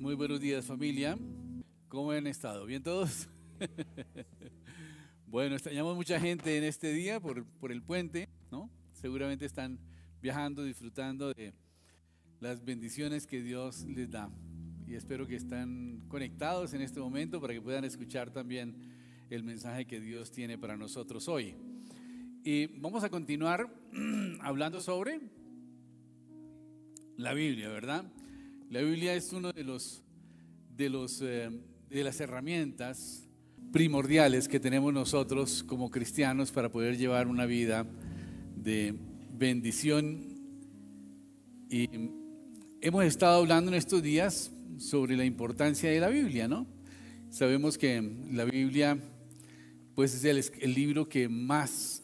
Muy buenos días, familia. ¿Cómo han estado? ¿Bien todos? Bueno, extrañamos mucha gente en este día por el puente, ¿no? Seguramente están viajando, disfrutando de las bendiciones que Dios les da. Y espero que están conectados en este momento para que puedan escuchar también el mensaje que Dios tiene para nosotros hoy. Y vamos a continuar hablando sobre la Biblia, ¿verdad? La Biblia es uno de las herramientas primordiales que tenemos nosotros como cristianos para poder llevar una vida de bendición. Y hemos estado hablando en estos días sobre la importancia de la Biblia, ¿no? Sabemos que la Biblia, pues, es el libro que más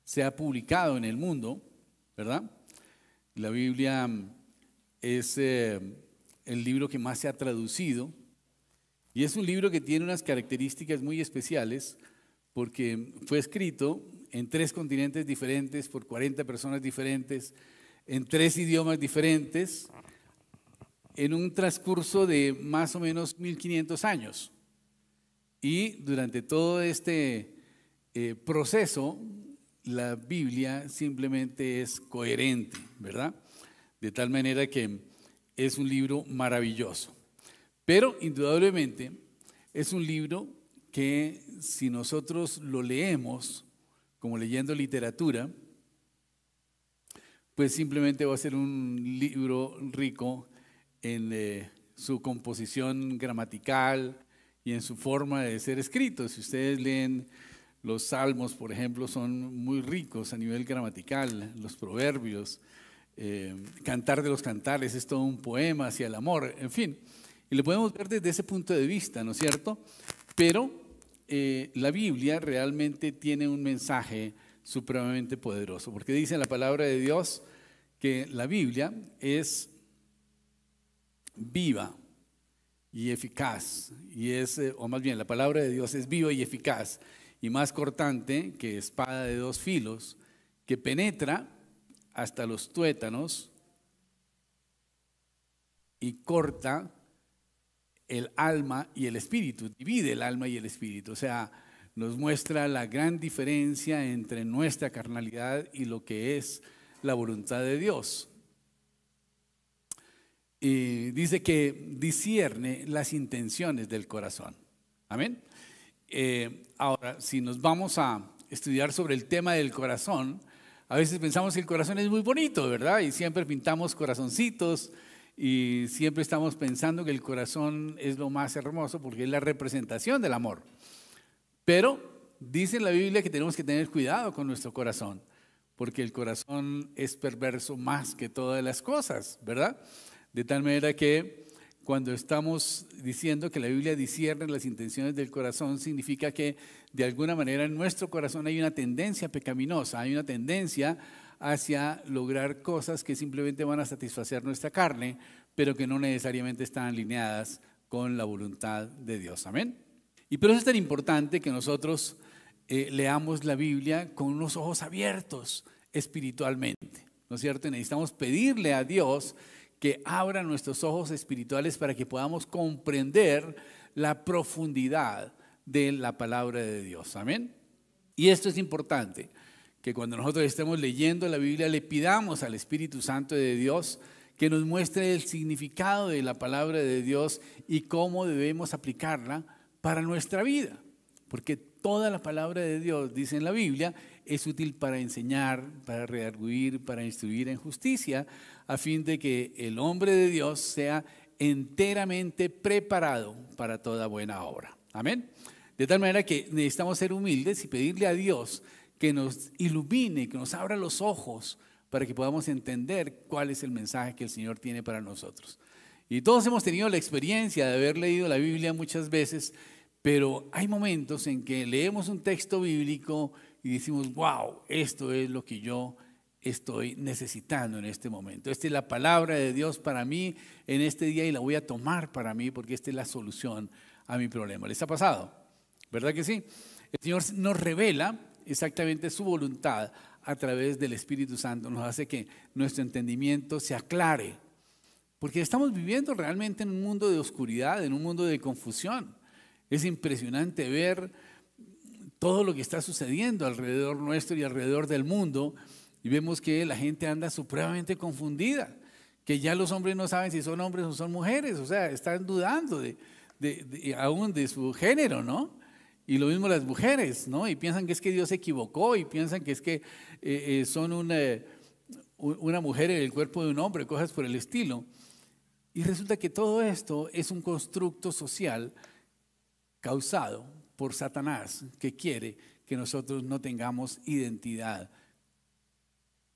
se ha publicado en el mundo, ¿verdad? La Biblia es el libro que más se ha traducido y es un libro que tiene unas características muy especiales porque fue escrito en 3 continentes diferentes por 40 personas diferentes, en 3 idiomas diferentes, en un transcurso de más o menos 1500 años. Y durante todo este proceso, la Biblia simplemente es coherente, ¿verdad? De tal manera que es un libro maravilloso. Pero indudablemente es un libro que si nosotros lo leemos como leyendo literatura, pues simplemente va a ser un libro rico en su composición gramatical y en su forma de ser escrito. Si ustedes leen los salmos, por ejemplo, son muy ricos a nivel gramatical, los proverbios. Cantar de los Cantares es todo un poema hacia el amor, en fin, y lo podemos ver desde ese punto de vista, ¿no es cierto? Pero la Biblia realmente tiene un mensaje supremamente poderoso, porque dice en la palabra de Dios que la Biblia es viva y eficaz, o más bien la palabra de Dios es viva y eficaz, y más cortante que espada de 2 filos, que penetra hasta los tuétanos y corta el alma y el espíritu, divide el alma y el espíritu. O sea, nos muestra la gran diferencia entre nuestra carnalidad y lo que es la voluntad de Dios. Y dice que discierne las intenciones del corazón. Amén. Ahora, si nos vamos a estudiar sobre el tema del corazón, a veces pensamos que el corazón es muy bonito, ¿verdad? Y siempre pintamos corazoncitos y siempre estamos pensando que el corazón es lo más hermoso porque es la representación del amor. Pero dice en la Biblia que tenemos que tener cuidado con nuestro corazón, porque el corazón es perverso más que todas las cosas, ¿verdad? De tal manera que cuando estamos diciendo que la Biblia discierne las intenciones del corazón, significa que de alguna manera en nuestro corazón hay una tendencia pecaminosa, hay una tendencia hacia lograr cosas que simplemente van a satisfacer nuestra carne, pero que no necesariamente están alineadas con la voluntad de Dios. Amén. Y por eso es tan importante que nosotros leamos la Biblia con unos ojos abiertos espiritualmente, ¿no es cierto? Y necesitamos pedirle a Dios que abra nuestros ojos espirituales para que podamos comprender la profundidad de la palabra de Dios. Amén. Y esto es importante, que cuando nosotros estemos leyendo la Biblia le pidamos al Espíritu Santo de Dios que nos muestre el significado de la palabra de Dios y cómo debemos aplicarla para nuestra vida. Porque toda la palabra de Dios, dice en la Biblia, es útil para enseñar, para redarguir, para instruir en justicia, a fin de que el hombre de Dios sea enteramente preparado para toda buena obra. Amén. De tal manera que necesitamos ser humildes y pedirle a Dios que nos ilumine, que nos abra los ojos para que podamos entender cuál es el mensaje que el Señor tiene para nosotros. Y todos hemos tenido la experiencia de haber leído la Biblia muchas veces, pero hay momentos en que leemos un texto bíblico y decimos, wow, esto es lo que yo estoy necesitando en este momento. Esta es la palabra de Dios para mí en este día y la voy a tomar para mí porque esta es la solución a mi problema. ¿Les ha pasado? ¿Verdad que sí? El Señor nos revela exactamente su voluntad a través del Espíritu Santo. Nos hace que nuestro entendimiento se aclare porque estamos viviendo realmente en un mundo de oscuridad, en un mundo de confusión. Es impresionante ver todo lo que está sucediendo alrededor nuestro y alrededor del mundo, y vemos que la gente anda supremamente confundida, que ya los hombres no saben si son hombres o son mujeres, o sea, están dudando aún de su género, ¿no? Y lo mismo las mujeres, ¿no? Y piensan que es que Dios se equivocó, y piensan que es que son una mujer en el cuerpo de un hombre, cosas por el estilo. Y resulta que todo esto es un constructo social causado por Satanás, que quiere que nosotros no tengamos identidad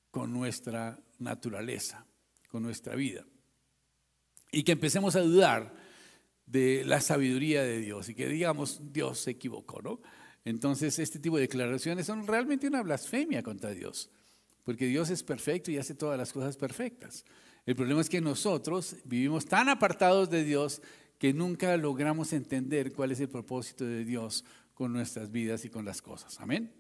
con nuestra naturaleza, con nuestra vida, y que empecemos a dudar de la sabiduría de Dios y que digamos Dios se equivocó, ¿no? Entonces este tipo de declaraciones son realmente una blasfemia contra Dios, porque Dios es perfecto y hace todas las cosas perfectas. El problema es que nosotros vivimos tan apartados de Dios que nunca logramos entender cuál es el propósito de Dios con nuestras vidas y con las cosas. Amén.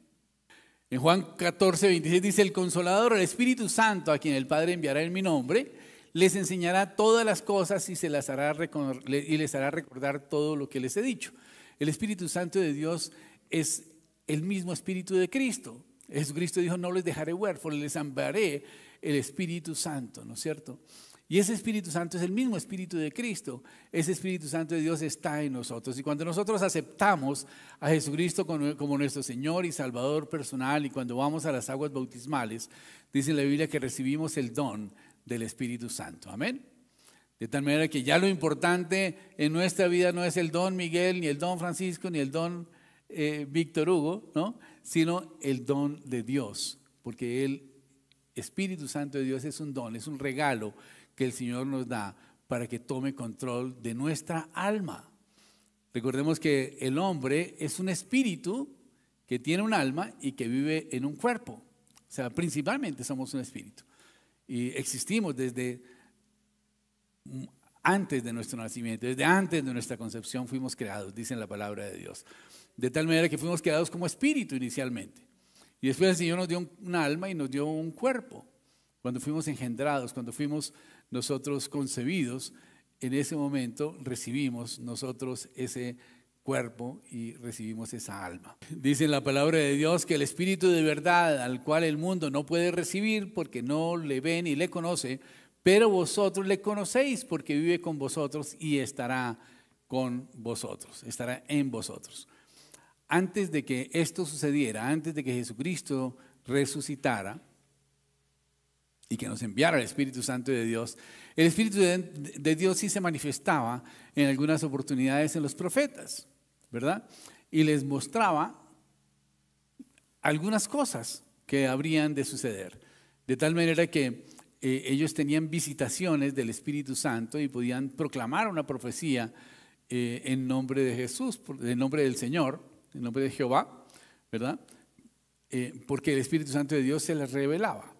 En Juan 14, 26 dice: el Consolador, el Espíritu Santo, a quien el Padre enviará en mi nombre, les enseñará todas las cosas y les hará recordar todo lo que les he dicho. El Espíritu Santo de Dios es el mismo Espíritu de Cristo. Jesucristo dijo: no les dejaré huérfanos, les enviaré el Espíritu Santo, ¿no es cierto? Y ese Espíritu Santo es el mismo Espíritu de Cristo. Ese Espíritu Santo de Dios está en nosotros. Y cuando nosotros aceptamos a Jesucristo como nuestro Señor y Salvador personal, y cuando vamos a las aguas bautismales, dice la Biblia que recibimos el don del Espíritu Santo. Amén. De tal manera que ya lo importante en nuestra vida no es el don Miguel, ni el don Francisco, ni el don Víctor Hugo, ¿no? Sino el don de Dios. Porque el Espíritu Santo de Dios es un don, es un regalo que el Señor nos da para que tome control de nuestra alma. Recordemos que el hombre es un espíritu que tiene un alma y que vive en un cuerpo. O sea, principalmente somos un espíritu. Y existimos desde antes de nuestro nacimiento, desde antes de nuestra concepción fuimos creados, dice la palabra de Dios. De tal manera que fuimos creados como espíritu inicialmente. Y después el Señor nos dio un alma y nos dio un cuerpo. Cuando fuimos engendrados, cuando fuimos nosotros concebidos, en ese momento recibimos nosotros ese cuerpo y recibimos esa alma. Dice en la palabra de Dios que el Espíritu de verdad, al cual el mundo no puede recibir porque no le ve ni le conoce, pero vosotros le conocéis porque vive con vosotros y estará con vosotros, estará en vosotros. Antes de que esto sucediera, antes de que Jesucristo resucitara y que nos enviara el Espíritu Santo de Dios, el Espíritu de Dios sí se manifestaba en algunas oportunidades en los profetas, ¿verdad? Y les mostraba algunas cosas que habrían de suceder, de tal manera que ellos tenían visitaciones del Espíritu Santo y podían proclamar una profecía en nombre de Jesús, en nombre del Señor, en nombre de Jehová, ¿verdad? Porque el Espíritu Santo de Dios se les revelaba.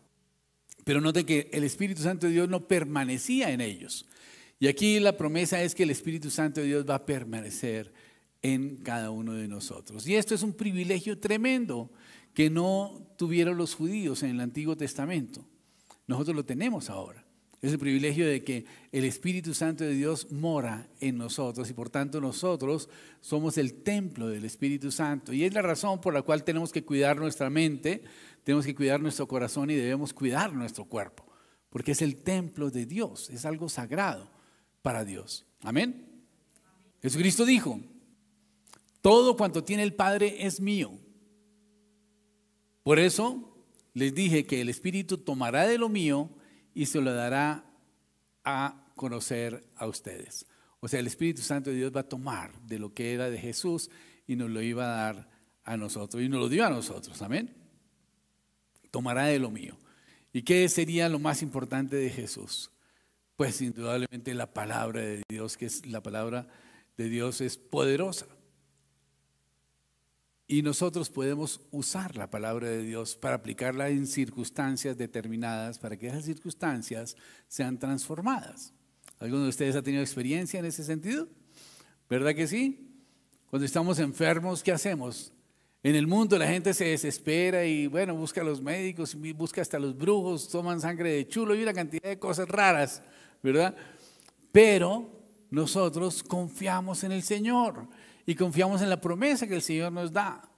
Pero noten que el Espíritu Santo de Dios no permanecía en ellos. Y aquí la promesa es que el Espíritu Santo de Dios va a permanecer en cada uno de nosotros. Y esto es un privilegio tremendo que no tuvieron los judíos en el Antiguo Testamento. Nosotros lo tenemos ahora. Es el privilegio de que el Espíritu Santo de Dios mora en nosotros y por tanto nosotros somos el templo del Espíritu Santo. Y es la razón por la cual tenemos que cuidar nuestra mente, tenemos que cuidar nuestro corazón y debemos cuidar nuestro cuerpo. Porque es el templo de Dios, es algo sagrado para Dios. Amén. Jesucristo dijo: todo cuanto tiene el Padre es mío. Por eso les dije que el Espíritu tomará de lo mío y se lo dará a conocer a ustedes. O sea, el Espíritu Santo de Dios va a tomar de lo que era de Jesús y nos lo iba a dar a nosotros. Y nos lo dio a nosotros, amén. Tomará de lo mío. ¿Y qué sería lo más importante de Jesús? Pues indudablemente la palabra de Dios, que es la palabra de Dios es poderosa. Y nosotros podemos usar la palabra de Dios para aplicarla en circunstancias determinadas, para que esas circunstancias sean transformadas. ¿Alguno de ustedes ha tenido experiencia en ese sentido? ¿Verdad que sí? Cuando estamos enfermos, ¿qué hacemos? En el mundo la gente se desespera y bueno, busca a los médicos, busca hasta los brujos, toman sangre de chulo y una cantidad de cosas raras, ¿verdad? pero nosotros confiamos en el Señor y confiamos en la promesa que el Señor nos da.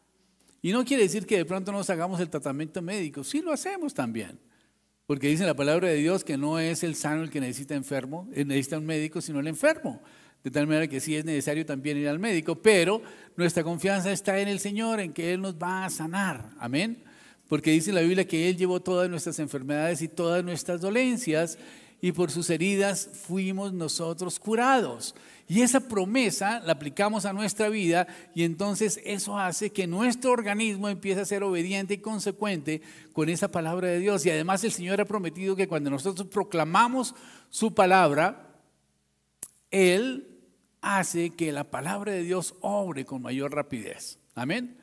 Y no quiere decir que de pronto nos hagamos el tratamiento médico, sí lo hacemos también. Porque dice la palabra de Dios que no es el sano el que necesita necesita un médico, sino el enfermo. De tal manera que sí es necesario también ir al médico, pero nuestra confianza está en el Señor, en que Él nos va a sanar. Amén. Porque dice la Biblia que Él llevó todas nuestras enfermedades y todas nuestras dolencias, y por sus heridas fuimos nosotros curados. Y esa promesa la aplicamos a nuestra vida, y entonces eso hace que nuestro organismo empiece a ser obediente y consecuente con esa palabra de Dios. Y además el Señor ha prometido que cuando nosotros proclamamos su palabra, Él hace que la palabra de Dios obre con mayor rapidez. Amén.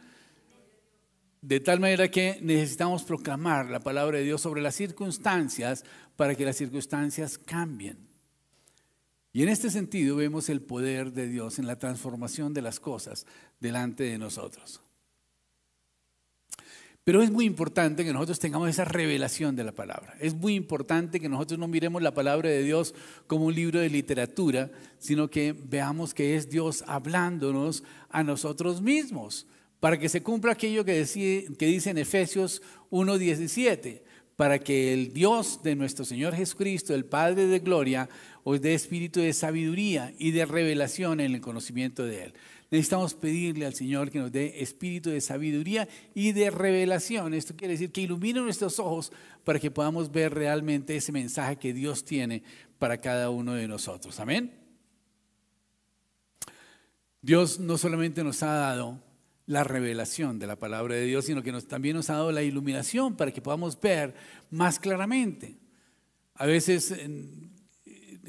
De tal manera que necesitamos proclamar la palabra de Dios sobre las circunstancias para que las circunstancias cambien. Y en este sentido vemos el poder de Dios en la transformación de las cosas delante de nosotros. Pero es muy importante que nosotros tengamos esa revelación de la palabra. Es muy importante que nosotros no miremos la palabra de Dios como un libro de literatura, sino que veamos que es Dios hablándonos a nosotros mismos, para que se cumpla aquello que dice en Efesios 1:17, para que el Dios de nuestro Señor Jesucristo, el Padre de gloria, os dé espíritu de sabiduría y de revelación en el conocimiento de Él. Necesitamos pedirle al Señor que nos dé espíritu de sabiduría y de revelación. Esto quiere decir que ilumine nuestros ojos para que podamos ver realmente ese mensaje que Dios tiene para cada uno de nosotros. Amén. Dios no solamente nos ha dado la revelación de la palabra de Dios, sino que también nos ha dado la iluminación para que podamos ver más claramente. A veces,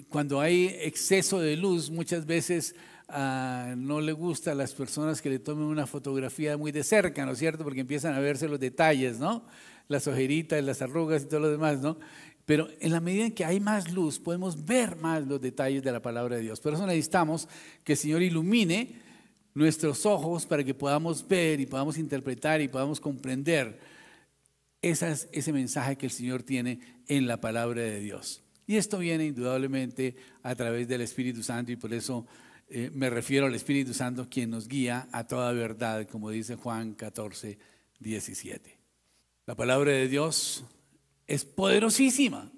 cuando hay exceso de luz, muchas veces no le gusta a las personas que le tomen una fotografía muy de cerca, ¿no es cierto? Porque empiezan a verse los detalles, ¿no? Las ojeritas, las arrugas y todo lo demás, ¿no? Pero en la medida en que hay más luz, podemos ver más los detalles de la palabra de Dios. Por eso necesitamos que el Señor ilumine nuestros ojos para que podamos ver y podamos interpretar y podamos comprender ese mensaje que el Señor tiene en la palabra de Dios. Y esto viene indudablemente a través del Espíritu Santo, y por eso me refiero al Espíritu Santo, quien nos guía a toda verdad, como dice Juan 14:17. La palabra de Dios es poderosísima,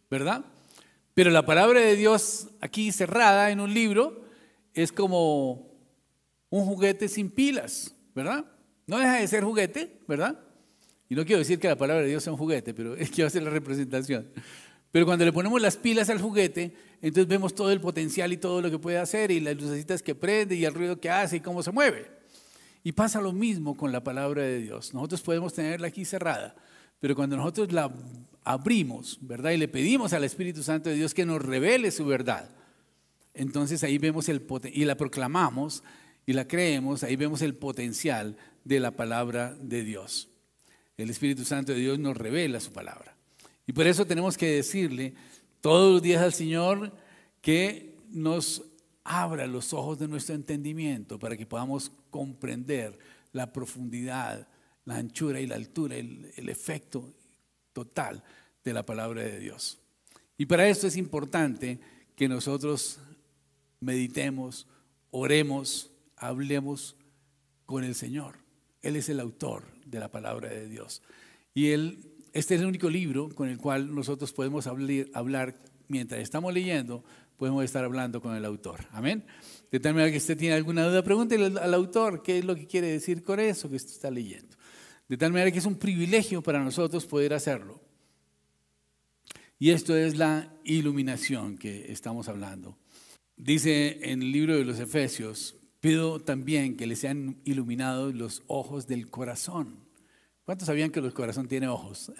¿verdad? Pero la palabra de Dios aquí cerrada en un libro es como un juguete sin pilas, ¿verdad? No deja de ser juguete, ¿verdad? Y no quiero decir que la palabra de Dios sea un juguete, pero quiero hacer la representación. Pero cuando le ponemos las pilas al juguete, entonces vemos todo el potencial y todo lo que puede hacer, y las lucecitas que prende y el ruido que hace y cómo se mueve. Y pasa lo mismo con la palabra de Dios. Nosotros podemos tenerla aquí cerrada, pero cuando nosotros la abrimos, ¿verdad? Y le pedimos al Espíritu Santo de Dios que nos revele su verdad, entonces ahí vemos y la proclamamos y la creemos, ahí vemos el potencial de la palabra de Dios. El Espíritu Santo de Dios nos revela su palabra. Y por eso tenemos que decirle todos los días al Señor que nos abra los ojos de nuestro entendimiento para que podamos comprender la profundidad, la anchura y la altura, el efecto total de la palabra de Dios. Y para esto es importante que nosotros meditemos, oremos, hablemos con el Señor. Él es el autor de la palabra de Dios. Y este es el único libro con el cual nosotros podemos hablar mientras estamos leyendo, podemos estar hablando con el autor. Amén. De tal manera que usted tiene alguna duda, pregúntele al autor qué es lo que quiere decir con eso que usted está leyendo. De tal manera que es un privilegio para nosotros poder hacerlo. Y esto es la iluminación que estamos hablando. Dice en el libro de los Efesios: pido también que les sean iluminados los ojos del corazón. ¿Cuántos sabían que el corazón tiene ojos?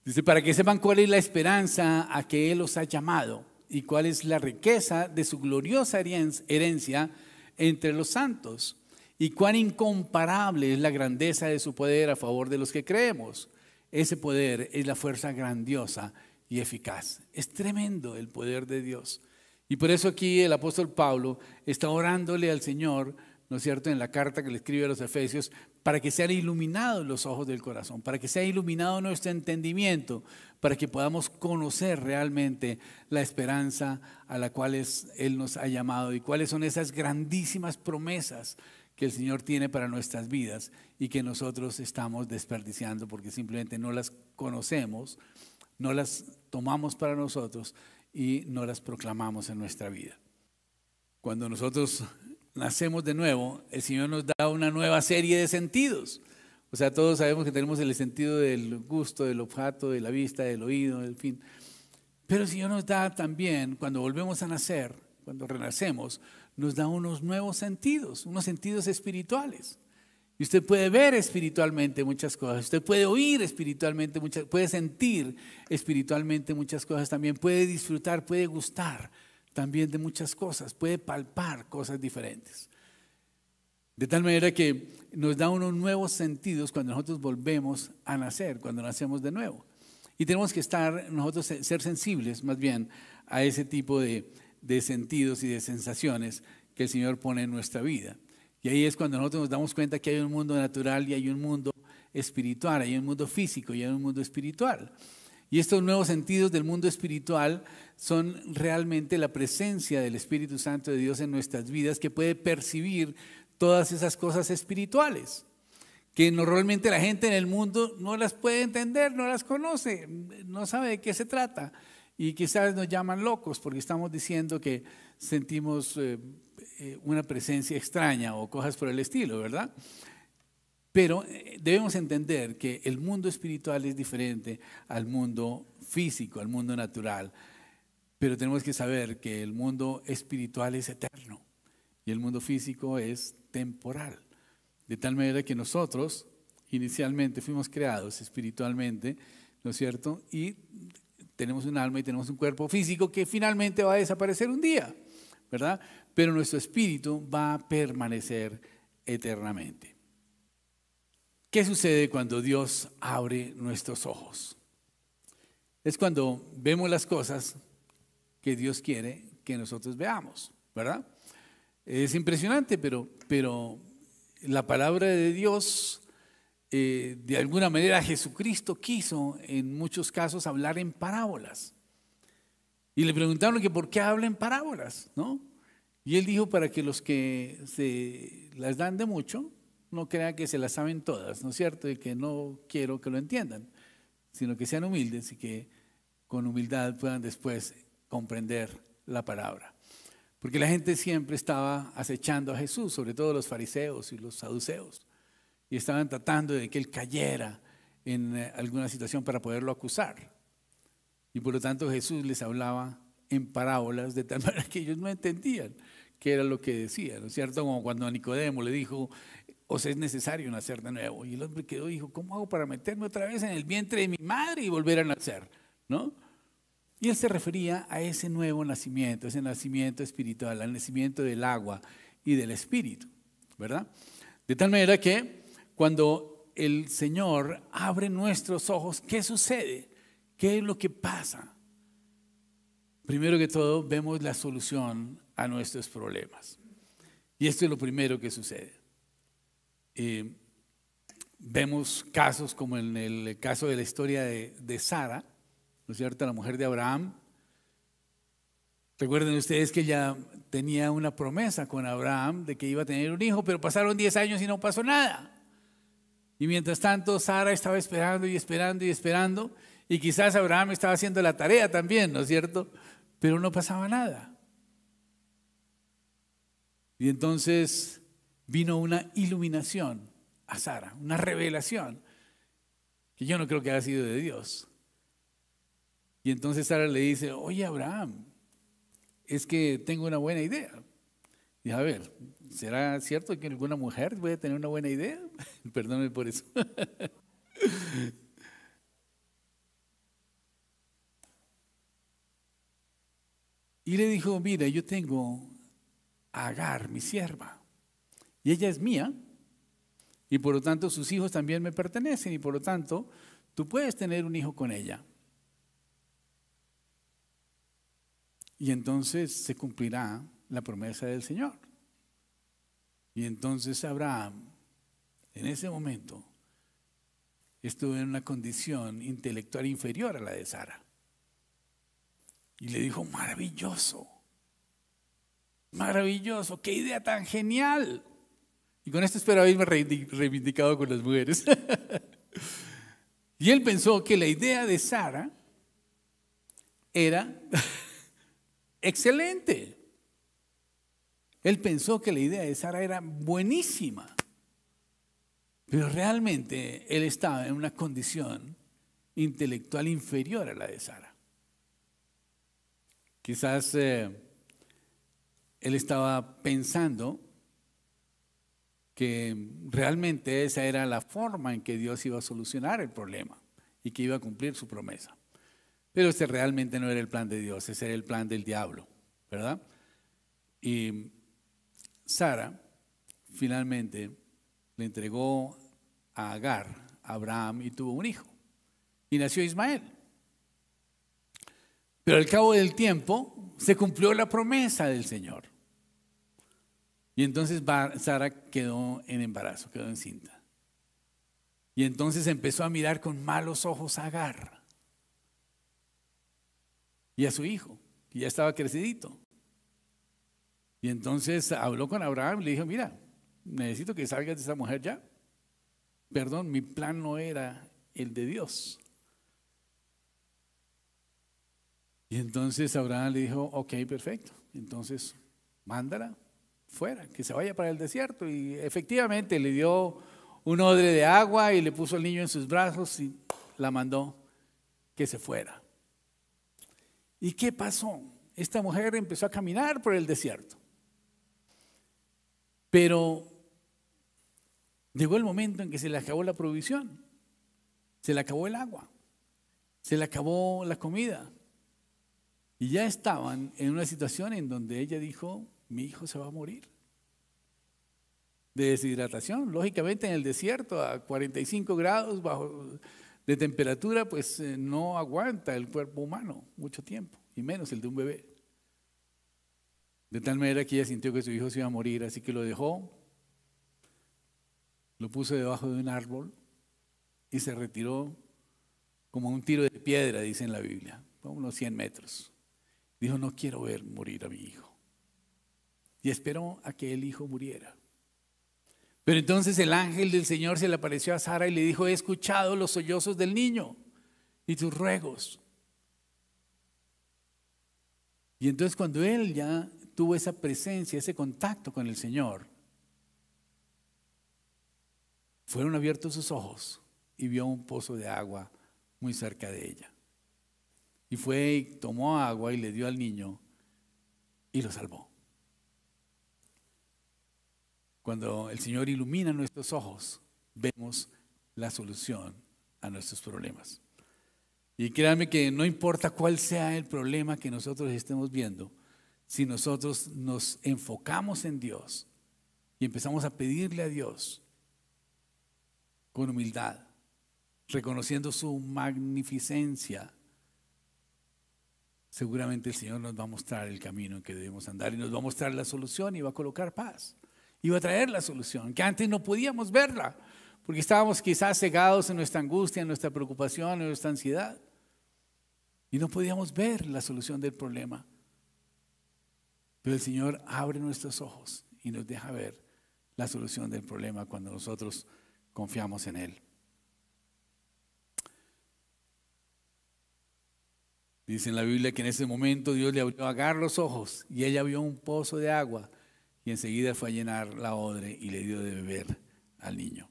Dice, para que sepan cuál es la esperanza a que Él los ha llamado y cuál es la riqueza de su gloriosa herencia entre los santos, y cuán incomparable es la grandeza de su poder a favor de los que creemos. Ese poder es la fuerza grandiosa y eficaz. Es tremendo el poder de Dios. Y por eso aquí el apóstol Pablo está orándole al Señor ¿no es cierto?, en la carta que le escribe a los Efesios, para que sean iluminados los ojos del corazón, para que sea iluminado nuestro entendimiento, para que podamos conocer realmente la esperanza a la cual Él nos ha llamado y cuáles son esas grandísimas promesas que el Señor tiene para nuestras vidas y que nosotros estamos desperdiciando porque simplemente no las conocemos, no las tomamos para nosotros y no las proclamamos en nuestra vida. Cuando nosotros nacemos de nuevo, el Señor nos da una nueva serie de sentidos. O sea, todos sabemos que tenemos el sentido del gusto, del olfato, de la vista, del oído, en fin. Pero el Señor nos da también, cuando volvemos a nacer, cuando renacemos, nos da unos nuevos sentidos, unos sentidos espirituales. Y usted puede ver espiritualmente muchas cosas, usted puede oír espiritualmente muchas, puede sentir espiritualmente muchas cosas también, puede disfrutar, puede gustar también de muchas cosas, puede palpar cosas diferentes. De tal manera que nos da unos nuevos sentidos cuando nosotros volvemos a nacer, cuando nacemos de nuevo. Y tenemos que ser sensibles más bien a ese tipo de sentidos y de sensaciones que el Señor pone en nuestra vida. Y ahí es cuando nosotros nos damos cuenta que hay un mundo natural y hay un mundo espiritual, hay un mundo físico y hay un mundo espiritual. Y estos nuevos sentidos del mundo espiritual son realmente la presencia del Espíritu Santo de Dios en nuestras vidas, que puede percibir todas esas cosas espirituales, que normalmente la gente en el mundo no las puede entender, no las conoce, no sabe de qué se trata. Y quizás nos llaman locos porque estamos diciendo que sentimos una presencia extraña o cosas por el estilo, ¿verdad? Pero debemos entender que el mundo espiritual es diferente al mundo físico, al mundo natural. Pero tenemos que saber que el mundo espiritual es eterno y el mundo físico es temporal. De tal manera que nosotros inicialmente fuimos creados espiritualmente, ¿no es cierto? Y tenemos un alma y tenemos un cuerpo físico que finalmente va a desaparecer un día, ¿verdad? Pero nuestro espíritu va a permanecer eternamente. ¿Qué sucede cuando Dios abre nuestros ojos? Es cuando vemos las cosas que Dios quiere que nosotros veamos, ¿verdad? Es impresionante, pero la palabra de Dios, de alguna manera Jesucristo quiso en muchos casos hablar en parábolas. Y le preguntaron que por qué habla en parábolas, ¿no? Y él dijo para que los que se las dan de mucho no crean que se las saben todas, ¿no es cierto? Y que no quiero que lo entiendan, sino que sean humildes y que con humildad puedan después comprender la palabra. Porque la gente siempre estaba acechando a Jesús, sobre todo los fariseos y los saduceos, y estaban tratando de que él cayera en alguna situación para poderlo acusar. Y por lo tanto Jesús les hablaba en parábolas de tal manera que ellos no entendían qué era lo que decía, ¿no es cierto? Como cuando a Nicodemo le dijo, os es necesario nacer de nuevo. Y el hombre quedó y dijo, ¿cómo hago para meterme otra vez en el vientre de mi madre y volver a nacer? ¿No? Y él se refería a ese nuevo nacimiento, ese nacimiento espiritual, al nacimiento del agua y del espíritu, ¿verdad? De tal manera que cuando el Señor abre nuestros ojos, ¿qué sucede? ¿Qué es lo que pasa? Primero que todo, vemos la solución a nuestros problemas. Y esto es lo primero que sucede. Vemos casos como en el caso de la historia de Sara, ¿no es cierto?, la mujer de Abraham. Recuerden ustedes que ella tenía una promesa con Abraham de que iba a tener un hijo, pero pasaron 10 años y no pasó nada. Y mientras tanto Sara estaba esperando y esperando y esperando, y quizás Abraham estaba haciendo la tarea también, ¿no es cierto?, pero no pasaba nada. Y entonces vino una iluminación a Sara, una revelación, que yo no creo que haya sido de Dios. Y entonces Sara le dice, oye Abraham, es que tengo una buena idea. Y a ver, ¿será cierto que alguna mujer puede tener una buena idea? Perdóneme por eso. Y le dijo, mira, yo tengo a Agar, mi sierva, y ella es mía, y por lo tanto sus hijos también me pertenecen, y por lo tanto tú puedes tener un hijo con ella. Y entonces se cumplirá la promesa del Señor. Y entonces Abraham, en ese momento, estuvo en una condición intelectual inferior a la de Sara. Y le dijo, maravilloso, maravilloso, qué idea tan genial. Y con esto espero haberme reivindicado con las mujeres. Y él pensó que la idea de Sara era excelente. Él pensó que la idea de Sara era buenísima. Pero realmente él estaba en una condición intelectual inferior a la de Sara. Quizás él estaba pensando que realmente esa era la forma en que Dios iba a solucionar el problema y que iba a cumplir su promesa. Pero ese realmente no era el plan de Dios, ese era el plan del diablo, ¿verdad? Y Sara finalmente le entregó a Agar a Abraham y tuvo un hijo. Y nació Ismael. Pero al cabo del tiempo se cumplió la promesa del Señor. Y entonces Sara quedó en embarazo, quedó encinta. Y entonces empezó a mirar con malos ojos a Agar y a su hijo, que ya estaba crecidito. Y entonces habló con Abraham y le dijo, mira, necesito que salgas de esa mujer ya. Perdón, mi plan no era el de Dios. Y entonces Abraham le dijo, ok, perfecto. Entonces, mándala fuera, que se vaya para el desierto. Y efectivamente le dio un odre de agua y le puso al niño en sus brazos y la mandó que se fuera. ¿Y qué pasó? Esta mujer empezó a caminar por el desierto. Pero llegó el momento en que se le acabó la provisión, se le acabó el agua, se le acabó la comida. Y ya estaban en una situación en donde ella dijo, mi hijo se va a morir de deshidratación. Lógicamente en el desierto a 45 grados de temperatura, pues no aguanta el cuerpo humano mucho tiempo, y menos el de un bebé. De tal manera que ella sintió que su hijo se iba a morir, así que lo dejó, lo puso debajo de un árbol y se retiró como un tiro de piedra, dice en la Biblia, a unos 100 metros. Dijo, no quiero ver morir a mi hijo. Y esperó a que el hijo muriera. Pero entonces el ángel del Señor se le apareció a Sara y le dijo, he escuchado los sollozos del niño y tus ruegos. Y entonces cuando él ya tuvo esa presencia, ese contacto con el Señor, fueron abiertos sus ojos y vio un pozo de agua muy cerca de ella. Y fue y tomó agua y le dio al niño y lo salvó. Cuando el Señor ilumina nuestros ojos, vemos la solución a nuestros problemas. Y créanme que no importa cuál sea el problema que nosotros estemos viendo, si nosotros nos enfocamos en Dios y empezamos a pedirle a Dios con humildad, reconociendo su magnificencia, seguramente el Señor nos va a mostrar el camino en que debemos andar y nos va a mostrar la solución y va a colocar paz. Y va a traer la solución, que antes no podíamos verla, porque estábamos quizás cegados en nuestra angustia, en nuestra preocupación, en nuestra ansiedad. Y no podíamos ver la solución del problema. Pero el Señor abre nuestros ojos y nos deja ver la solución del problema cuando nosotros confiamos en Él. Dice en la Biblia que en ese momento Dios le abrió a Agar los ojos y ella vio un pozo de agua y enseguida fue a llenar la odre y le dio de beber al niño.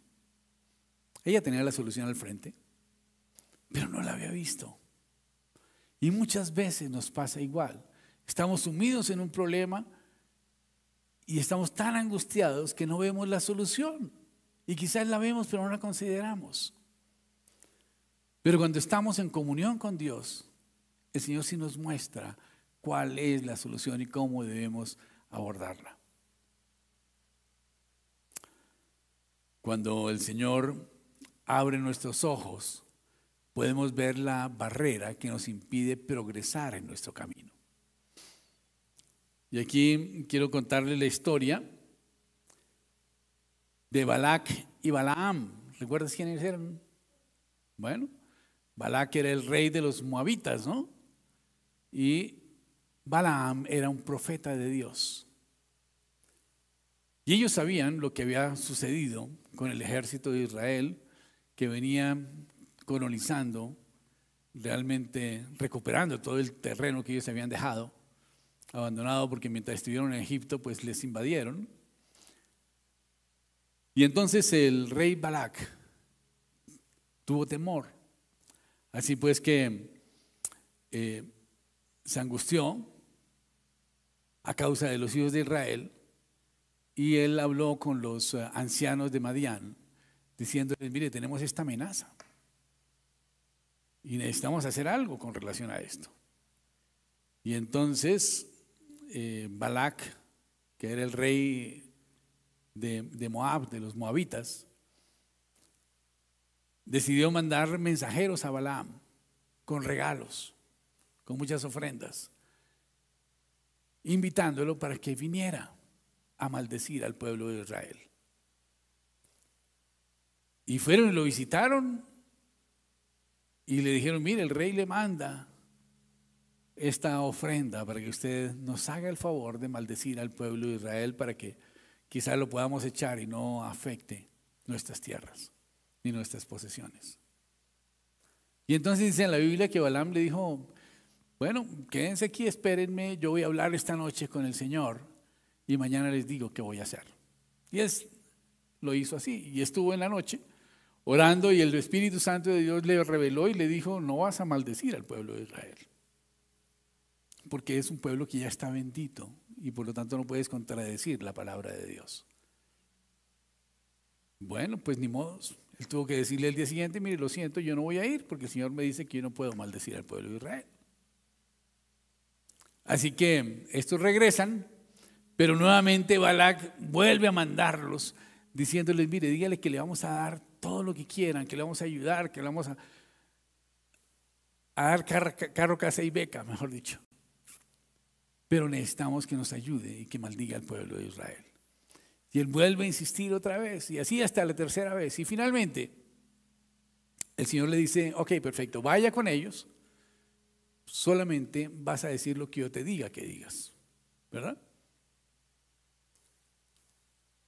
Ella tenía la solución al frente, pero no la había visto. Y muchas veces nos pasa igual. Estamos sumidos en un problema y estamos tan angustiados que no vemos la solución. Y quizás la vemos, pero no la consideramos. Pero cuando estamos en comunión con Dios, el Señor sí nos muestra cuál es la solución y cómo debemos abordarla. Cuando el Señor abre nuestros ojos, podemos ver la barrera que nos impide progresar en nuestro camino. Y aquí quiero contarles la historia de Balac y Balaam. ¿Recuerdas quiénes eran? Bueno, Balac era el rey de los moabitas, ¿no? Y Balaam era un profeta de Dios. Y ellos sabían lo que había sucedido con el ejército de Israel, que venía colonizando, realmente recuperando todo el terreno que ellos habían dejado abandonado, porque mientras estuvieron en Egipto pues les invadieron. Y entonces el rey Balac tuvo temor, así pues que se angustió a causa de los hijos de Israel, y él habló con los ancianos de Madián diciéndoles: mire, tenemos esta amenaza y necesitamos hacer algo con relación a esto. Y entonces Balac, que era el rey de Moab, de los moabitas, decidió mandar mensajeros a Balaam con regalos, con muchas ofrendas, invitándolo para que viniera a maldecir al pueblo de Israel. Y fueron y lo visitaron y le dijeron: mire, el rey le manda esta ofrenda para que usted nos haga el favor de maldecir al pueblo de Israel, para que quizás lo podamos echar y no afecte nuestras tierras ni nuestras posesiones. Y entonces dice en la Biblia que Balaam le dijo: bueno, quédense aquí, espérenme, yo voy a hablar esta noche con el Señor y mañana les digo qué voy a hacer. Y lo hizo así, y estuvo en la noche orando, y el Espíritu Santo de Dios le reveló y le dijo: no vas a maldecir al pueblo de Israel, porque es un pueblo que ya está bendito y por lo tanto no puedes contradecir la palabra de Dios. Bueno, pues ni modo, él tuvo que decirle al día siguiente: mire, lo siento, yo no voy a ir porque el Señor me dice que yo no puedo maldecir al pueblo de Israel. Así que estos regresan, pero nuevamente Balac vuelve a mandarlos diciéndoles: mire, dígale que le vamos a dar todo lo que quieran, que le vamos a ayudar, que le vamos a dar carro, casa y beca, mejor dicho. Pero necesitamos que nos ayude y que maldiga al pueblo de Israel. Y él vuelve a insistir otra vez, y así hasta la tercera vez. Y finalmente el Señor le dice: ok, perfecto, vaya con ellos, solamente vas a decir lo que yo te diga que digas, ¿verdad?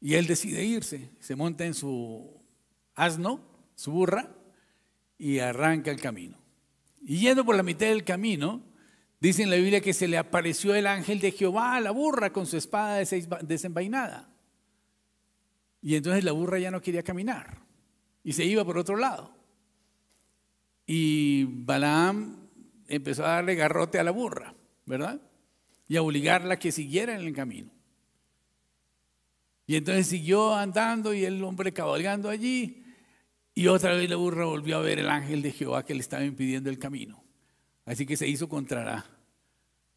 Y él decide irse, se monta en su asno, su burra, y arranca el camino. Y yendo por la mitad del camino, dice en la Biblia que se le apareció el ángel de Jehová a la burra con su espada desenvainada. Y entonces la burra ya no quería caminar y se iba por otro lado. Y Balaam empezó a darle garrote a la burra, ¿verdad? Y a obligarla a que siguiera en el camino. Y entonces siguió andando y el hombre cabalgando allí, y otra vez la burra volvió a ver el ángel de Jehová que le estaba impidiendo el camino. Así que se hizo contra la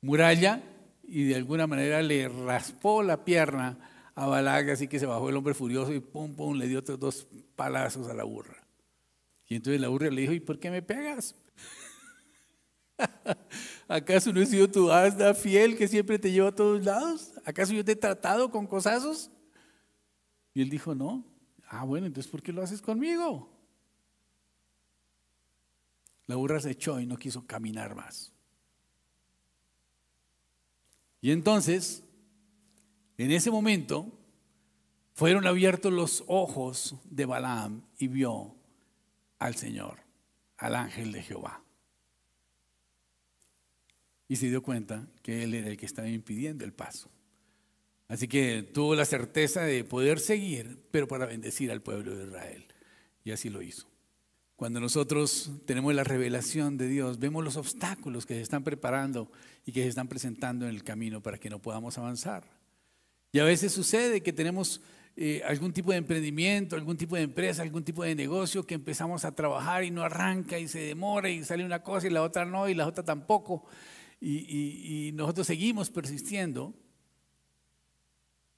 muralla y de alguna manera le raspó la pierna a Balac, así que se bajó el hombre furioso y pum, pum, le dio otros 2 palazos a la burra. Y entonces la burra le dijo: ¿y por qué me pegas? ¿Acaso no he sido tu asna fiel que siempre te llevo a todos lados? ¿Acaso yo te he tratado con cosazos? Y él dijo: no. Ah, bueno, entonces ¿por qué lo haces conmigo? La burra se echó y no quiso caminar más. Y entonces, en ese momento, fueron abiertos los ojos de Balaam y vio al Señor, al ángel de Jehová. Y se dio cuenta que él era el que estaba impidiendo el paso. Así que tuvo la certeza de poder seguir, pero para bendecir al pueblo de Israel. Y así lo hizo. Cuando nosotros tenemos la revelación de Dios, vemos los obstáculos que se están preparando y que se están presentando en el camino para que no podamos avanzar. Y a veces sucede que tenemos algún tipo de emprendimiento, algún tipo de empresa, algún tipo de negocio que empezamos a trabajar y no arranca y se demora y sale una cosa y la otra no y la otra tampoco. Y nosotros seguimos persistiendo,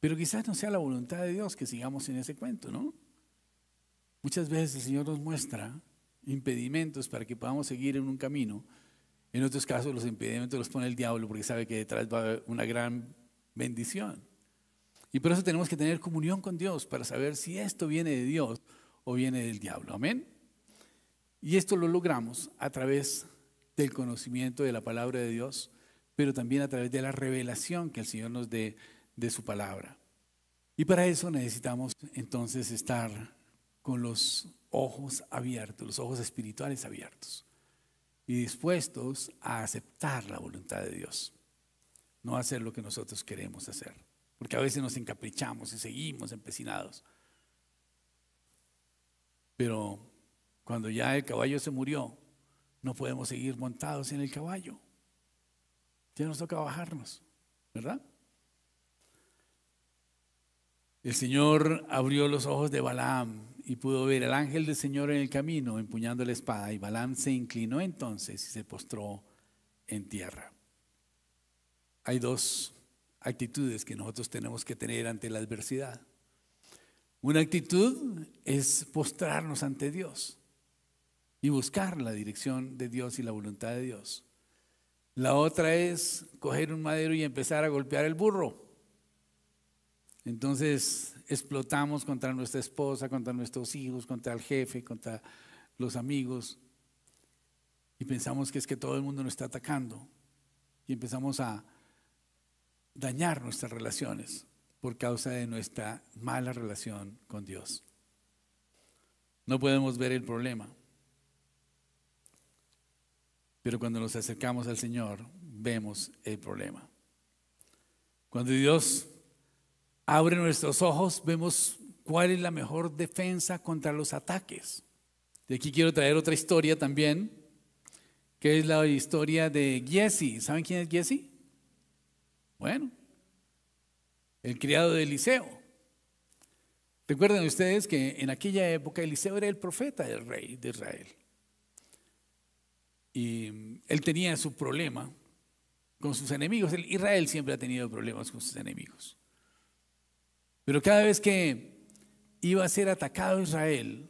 pero quizás no sea la voluntad de Dios que sigamos en ese cuento, ¿no? Muchas veces el Señor nos muestra impedimentos para que podamos seguir en un camino. En otros casos los impedimentos los pone el diablo porque sabe que detrás va a haber una gran bendición. Y por eso tenemos que tener comunión con Dios para saber si esto viene de Dios o viene del diablo. Amén. Y esto lo logramos a través del conocimiento de la palabra de Dios, pero también a través de la revelación que el Señor nos dé de su palabra. Y para eso necesitamos entonces estar con los ojos abiertos, los ojos espirituales abiertos y dispuestos a aceptar la voluntad de Dios, no hacer lo que nosotros queremos hacer, porque a veces nos encaprichamos y seguimos empecinados. Pero cuando ya el caballo se murió, no podemos seguir montados en el caballo. Ya nos toca bajarnos, ¿verdad? El Señor abrió los ojos de Balaam y pudo ver al ángel del Señor en el camino empuñando la espada, y Balaam se inclinó entonces y se postró en tierra. Hay dos actitudes que nosotros tenemos que tener ante la adversidad. Una actitud es postrarnos ante Dios y buscar la dirección de Dios y la voluntad de Dios. La otra es coger un madero y empezar a golpear el burro. Entonces explotamos contra nuestra esposa, contra nuestros hijos, contra el jefe, contra los amigos, y pensamos que es que todo el mundo nos está atacando, y empezamos a dañar nuestras relaciones por causa de nuestra mala relación con Dios. No podemos ver el problema, pero cuando nos acercamos al Señor vemos el problema. Cuando Dios abre nuestros ojos, vemos cuál es la mejor defensa contra los ataques. De aquí quiero traer otra historia también, que es la historia de Giezi. ¿Saben quién es Giezi? Bueno, el criado de Eliseo. Recuerden ustedes que en aquella época Eliseo era el profeta del rey de Israel. Y él tenía su problema con sus enemigos. Israel siempre ha tenido problemas con sus enemigos. Pero cada vez que iba a ser atacado Israel,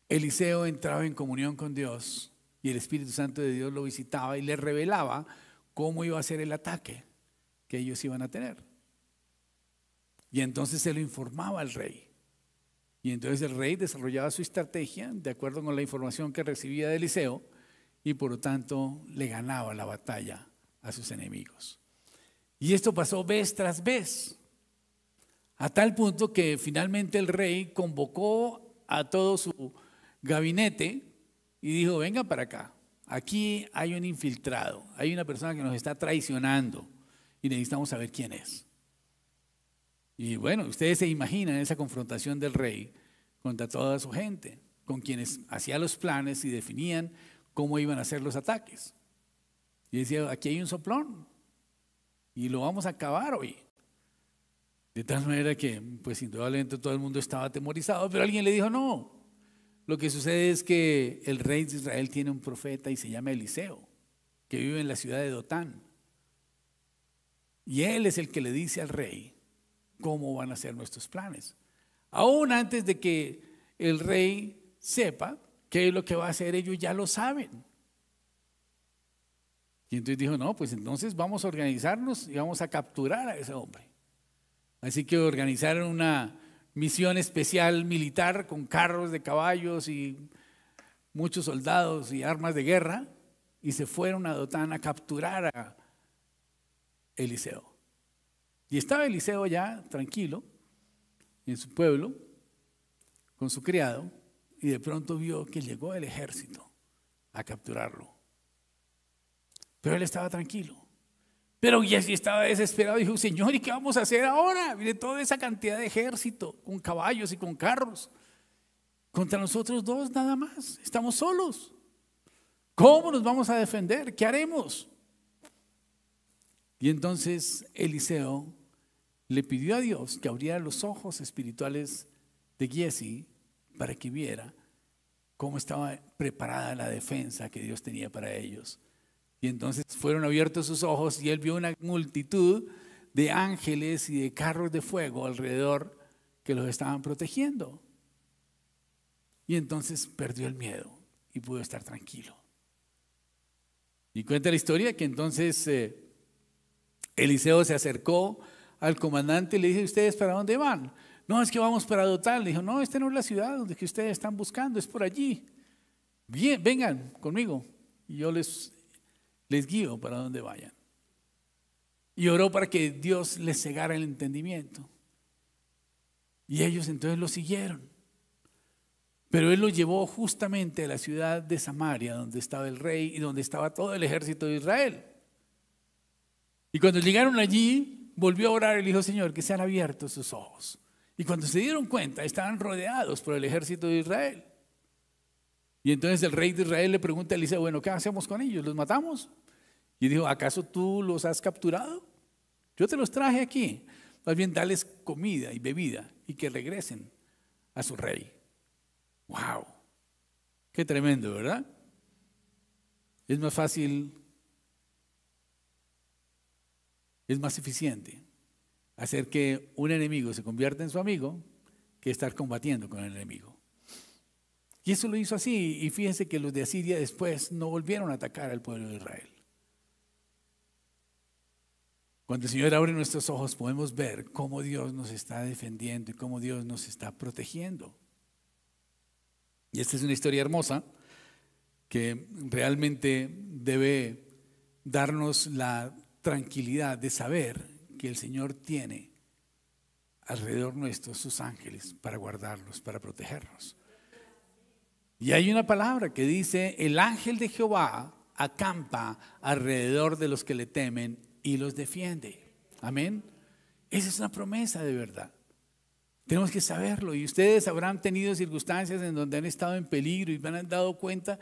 Eliseo entraba en comunión con Dios y el Espíritu Santo de Dios lo visitaba y le revelaba cómo iba a ser el ataque que ellos iban a tener. Y entonces se lo informaba al rey. Y entonces el rey desarrollaba su estrategia de acuerdo con la información que recibía de Eliseo, y por lo tanto le ganaba la batalla a sus enemigos. Y esto pasó vez tras vez, a tal punto que finalmente el rey convocó a todo su gabinete y dijo: venga para acá, aquí hay un infiltrado, hay una persona que nos está traicionando y necesitamos saber quién es. Y bueno, ustedes se imaginan esa confrontación del rey contra toda su gente, con quienes hacía los planes y definían cómo iban a ser los ataques. Y decía: aquí hay un soplón y lo vamos a acabar hoy. De tal manera que, pues indudablemente todo el mundo estaba atemorizado, pero alguien le dijo: no, lo que sucede es que el rey de Israel tiene un profeta y se llama Eliseo, que vive en la ciudad de Dotán. Y él es el que le dice al rey cómo van a ser nuestros planes. Aún antes de que el rey sepa qué es lo que va a hacer, ellos ya lo saben. Y entonces dijo: no, pues entonces vamos a organizarnos y vamos a capturar a ese hombre. Así que organizaron una misión especial militar con carros de caballos y muchos soldados y armas de guerra, y se fueron a Dotán a capturar a Eliseo. Y estaba Eliseo ya tranquilo en su pueblo con su criado, y de pronto vio que llegó el ejército a capturarlo. Pero él estaba tranquilo. Pero Giezi estaba desesperado y dijo: Señor, ¿y qué vamos a hacer ahora? Mire toda esa cantidad de ejército con caballos y con carros contra nosotros dos nada más. Estamos solos. ¿Cómo nos vamos a defender? ¿Qué haremos? Y entonces Eliseo le pidió a Dios que abriera los ojos espirituales de Giezi para que viera cómo estaba preparada la defensa que Dios tenía para ellos. Y entonces fueron abiertos sus ojos y él vio una multitud de ángeles y de carros de fuego alrededor que los estaban protegiendo. Y entonces perdió el miedo y pudo estar tranquilo. Y cuenta la historia que entonces Eliseo se acercó al comandante y le dijo: ¿ustedes para dónde van? No, es que vamos para Dotal. Le dijo: no, esta no es la ciudad donde que ustedes están buscando, es por allí. Bien, vengan conmigo y yo les guío para donde vayan. Y oró para que Dios les cegara el entendimiento. Y ellos entonces lo siguieron. Pero él lo llevó justamente a la ciudad de Samaria, donde estaba el rey y donde estaba todo el ejército de Israel. Y cuando llegaron allí, volvió a orar y le dijo: Señor, que sean abiertos sus ojos. Y cuando se dieron cuenta, estaban rodeados por el ejército de Israel. Y entonces el rey de Israel le pregunta a Eliseo: bueno, ¿qué hacemos con ellos? ¿Los matamos? Y dijo: ¿acaso tú los has capturado? Yo te los traje aquí. Más bien, dales comida y bebida y que regresen a su rey. ¡Wow! Qué tremendo, ¿verdad? Es más fácil, es más eficiente hacer que un enemigo se convierta en su amigo que estar combatiendo con el enemigo. Y eso lo hizo así. Y fíjense que los de Asiria después no volvieron a atacar al pueblo de Israel. Cuando el Señor abre nuestros ojos, podemos ver cómo Dios nos está defendiendo y cómo Dios nos está protegiendo. Y esta es una historia hermosa que realmente debe darnos la tranquilidad de saber que el Señor tiene alrededor nuestro sus ángeles para guardarlos, para protegernos. Y hay una palabra que dice: el ángel de Jehová acampa alrededor de los que le temen y los defiende. Amén. Esa es una promesa de verdad. Tenemos que saberlo. Y ustedes habrán tenido circunstancias en donde han estado en peligro y se habrán dado cuenta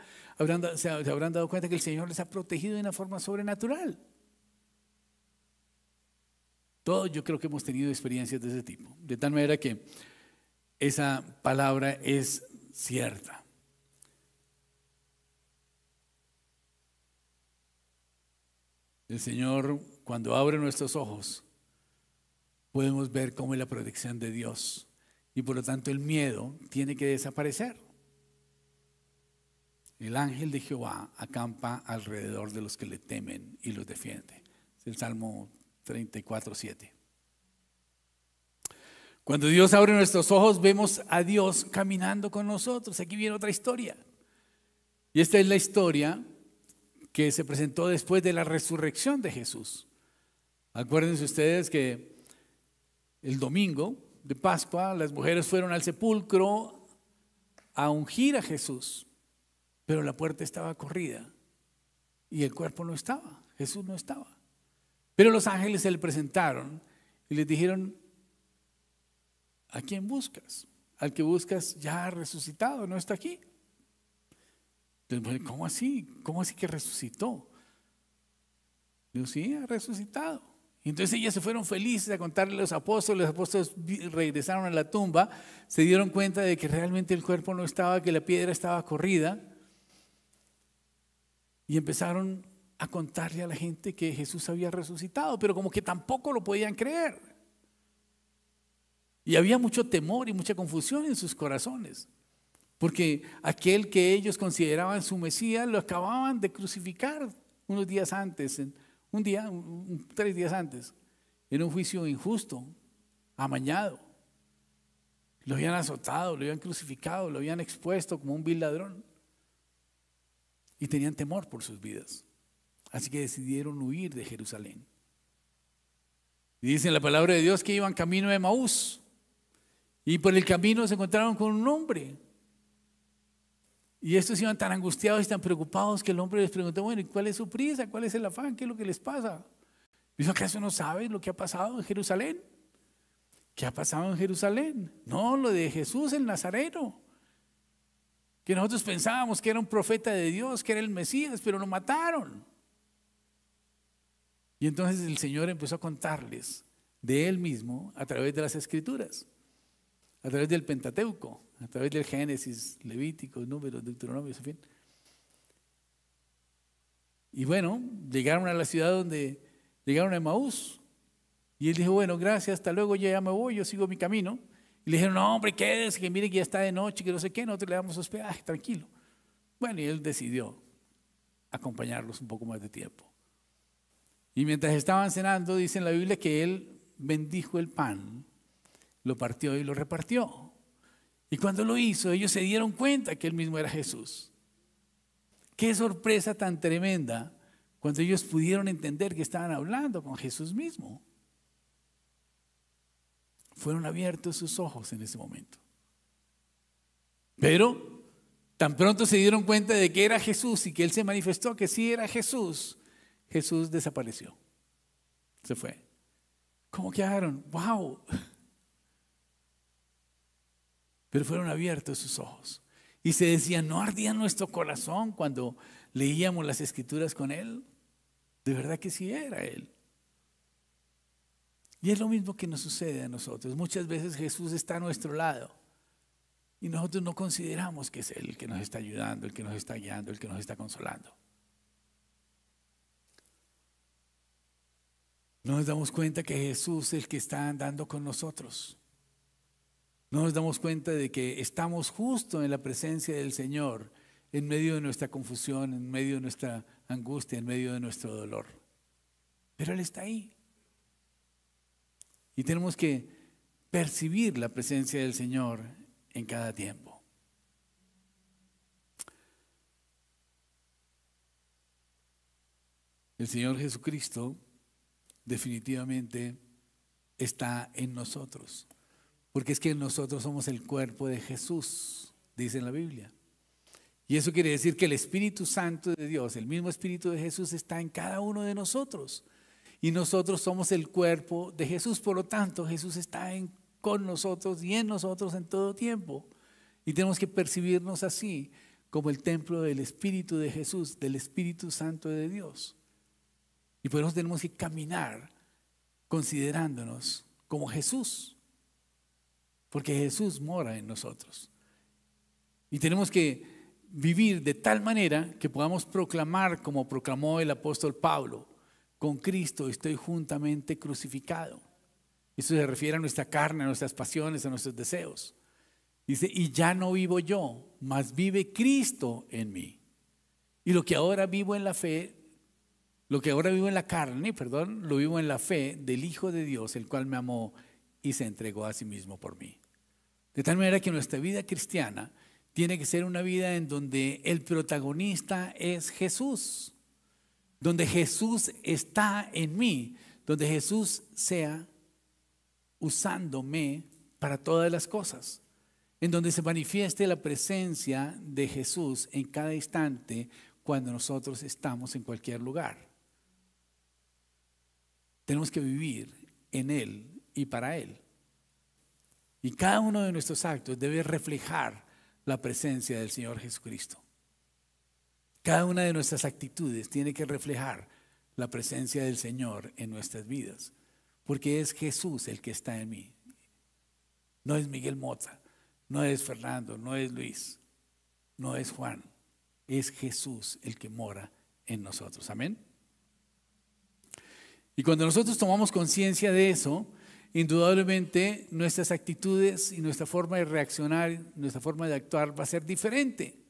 que el Señor les ha protegido de una forma sobrenatural. Todos yo creo que hemos tenido experiencias de ese tipo. De tal manera que esa palabra es cierta. El Señor, cuando abre nuestros ojos, podemos ver cómo es la protección de Dios. Y por lo tanto el miedo tiene que desaparecer. El ángel de Jehová acampa alrededor de los que le temen y los defiende. Es el Salmo 34:7. Cuando Dios abre nuestros ojos, vemos a Dios caminando con nosotros. Aquí viene otra historia. Y esta es la historia que se presentó después de la resurrección de Jesús. Acuérdense ustedes que el domingo de Pascua las mujeres fueron al sepulcro a ungir a Jesús, pero la puerta estaba corrida y el cuerpo no estaba, Jesús no estaba. Pero los ángeles se le presentaron y les dijeron: ¿a quién buscas? Al que buscas ya ha resucitado, no está aquí. Entonces, ¿cómo así? ¿Cómo así que resucitó? Digo: sí, ha resucitado. Y entonces ellas se fueron felices a contarle a los apóstoles. Los apóstoles regresaron a la tumba, se dieron cuenta de que realmente el cuerpo no estaba, que la piedra estaba corrida, y empezaron a contarle a la gente que Jesús había resucitado, pero como que tampoco lo podían creer. Y había mucho temor y mucha confusión en sus corazones, porque aquel que ellos consideraban su Mesías lo acababan de crucificar unos días antes, 3 días antes, en un juicio injusto, amañado. Lo habían azotado, lo habían crucificado, lo habían expuesto como un vil ladrón. Y tenían temor por sus vidas. Así que decidieron huir de Jerusalén. Y dice en la palabra de Dios que iban camino de Emaús. Y por el camino se encontraron con un hombre. Y estos iban tan angustiados y tan preocupados que el hombre les preguntó: bueno, ¿y cuál es su prisa? ¿Cuál es el afán? ¿Qué es lo que les pasa? Dijo: ¿acaso no saben lo que ha pasado en Jerusalén? ¿Qué ha pasado en Jerusalén? No, lo de Jesús el Nazareno, que nosotros pensábamos que era un profeta de Dios, que era el Mesías, pero lo mataron. Y entonces el Señor empezó a contarles de Él mismo a través de las Escrituras, a través del Pentateuco, a través del Génesis, Levíticos, Números, Deuteronomio, en fin. Y bueno, llegaron a la ciudad donde llegaron a Emaús. Y él dijo: bueno, gracias, hasta luego, ya me voy, yo sigo mi camino. Y le dijeron: no, hombre, quédese, que mire que ya está de noche, que no sé qué, nosotros le damos hospedaje, tranquilo. Bueno, y él decidió acompañarlos un poco más de tiempo. Y mientras estaban cenando, dice en la Biblia que él bendijo el pan, lo partió y lo repartió. Y cuando lo hizo, ellos se dieron cuenta que él mismo era Jesús. Qué sorpresa tan tremenda cuando ellos pudieron entender que estaban hablando con Jesús mismo. Fueron abiertos sus ojos en ese momento. Pero tan pronto se dieron cuenta de que era Jesús y que él se manifestó que sí era Jesús, Jesús desapareció. Se fue. ¿Cómo quedaron? ¡Wow! Pero fueron abiertos sus ojos. Y se decía, ¿no ardía nuestro corazón cuando leíamos las escrituras con él? De verdad que sí era él. Y es lo mismo que nos sucede a nosotros. Muchas veces Jesús está a nuestro lado y nosotros no consideramos que es él el que nos está ayudando, el que nos está guiando, el que nos está consolando. No nos damos cuenta que Jesús es el que está andando con nosotros. No nos damos cuenta de que estamos justo en la presencia del Señor, en medio de nuestra confusión, en medio de nuestra angustia, en medio de nuestro dolor. Pero Él está ahí. Y tenemos que percibir la presencia del Señor en cada tiempo. El Señor Jesucristo definitivamente está en nosotros. Porque es que nosotros somos el cuerpo de Jesús, dice en la Biblia. Y eso quiere decir que el Espíritu Santo de Dios, el mismo Espíritu de Jesús, está en cada uno de nosotros. Y nosotros somos el cuerpo de Jesús. Por lo tanto, Jesús está con nosotros y en nosotros en todo tiempo. Y tenemos que percibirnos así, como el templo del Espíritu de Jesús, del Espíritu Santo de Dios. Y por eso tenemos que caminar considerándonos como Jesús. Porque Jesús mora en nosotros. Y tenemos que vivir de tal manera que podamos proclamar, como proclamó el apóstol Pablo: con Cristo estoy juntamente crucificado. Eso se refiere a nuestra carne, a nuestras pasiones, a nuestros deseos. Dice, y ya no vivo yo, mas vive Cristo en mí. Y lo que ahora vivo en la fe, lo que ahora vivo en la carne, lo vivo en la fe del Hijo de Dios, el cual me amó y se entregó a sí mismo por mí. De tal manera que nuestra vida cristiana tiene que ser una vida en donde el protagonista es Jesús, donde Jesús está en mí, donde Jesús sea usándome para todas las cosas, en donde se manifieste la presencia de Jesús en cada instante cuando nosotros estamos en cualquier lugar. Tenemos que vivir en Él y para Él. Y cada uno de nuestros actos debe reflejar la presencia del Señor Jesucristo. Cada una de nuestras actitudes tiene que reflejar la presencia del Señor en nuestras vidas, porque es Jesús el que está en mí. No es Miguel Mota, no es Fernando, no es Luis, no es Juan. Es Jesús el que mora en nosotros. Amén. Y cuando nosotros tomamos conciencia de eso, indudablemente nuestras actitudes y nuestra forma de reaccionar, nuestra forma de actuar va a ser diferente.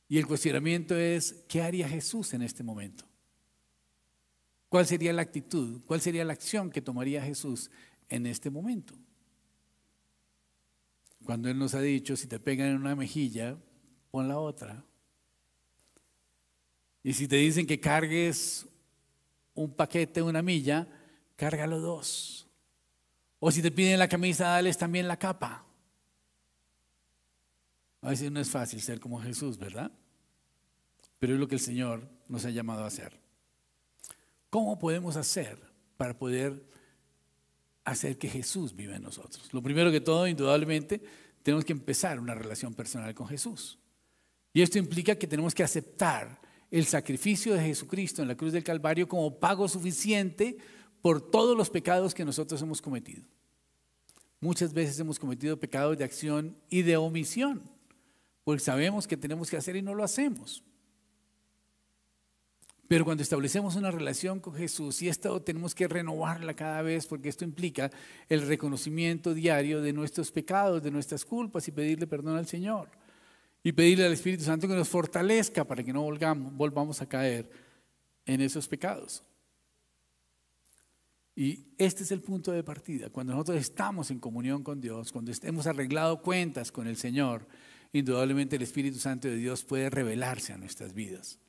Y el cuestionamiento es, ¿qué haría Jesús en este momento? ¿Cuál sería la actitud? ¿Cuál sería la acción que tomaría Jesús en este momento? Cuando Él nos ha dicho, si te pegan en una mejilla, pon la otra. Y si te dicen que cargues un paquete, una milla, cárgalo 2. O si te piden la camisa, dales también la capa. A veces no es fácil ser como Jesús, ¿verdad? Pero es lo que el Señor nos ha llamado a hacer. ¿Cómo podemos hacer para poder hacer que Jesús viva en nosotros? Lo primero que todo, indudablemente, tenemos que empezar una relación personal con Jesús. Y esto implica que tenemos que aceptar el sacrificio de Jesucristo en la cruz del Calvario como pago suficiente por todos los pecados que nosotros hemos cometido. Muchas veces hemos cometido pecados de acción y de omisión, porque sabemos que tenemos que hacer y no lo hacemos. Pero cuando establecemos una relación con Jesús, y esto tenemos que renovarla cada vez, porque esto implica el reconocimiento diario de nuestros pecados, de nuestras culpas, y pedirle perdón al Señor. Y pedirle al Espíritu Santo que nos fortalezca para que no volvamos a caer en esos pecados. Y este es el punto de partida. Cuando nosotros estamos en comunión con Dios, cuando hemos arreglado cuentas con el Señor, indudablemente el Espíritu Santo de Dios puede revelarse a nuestras vidas.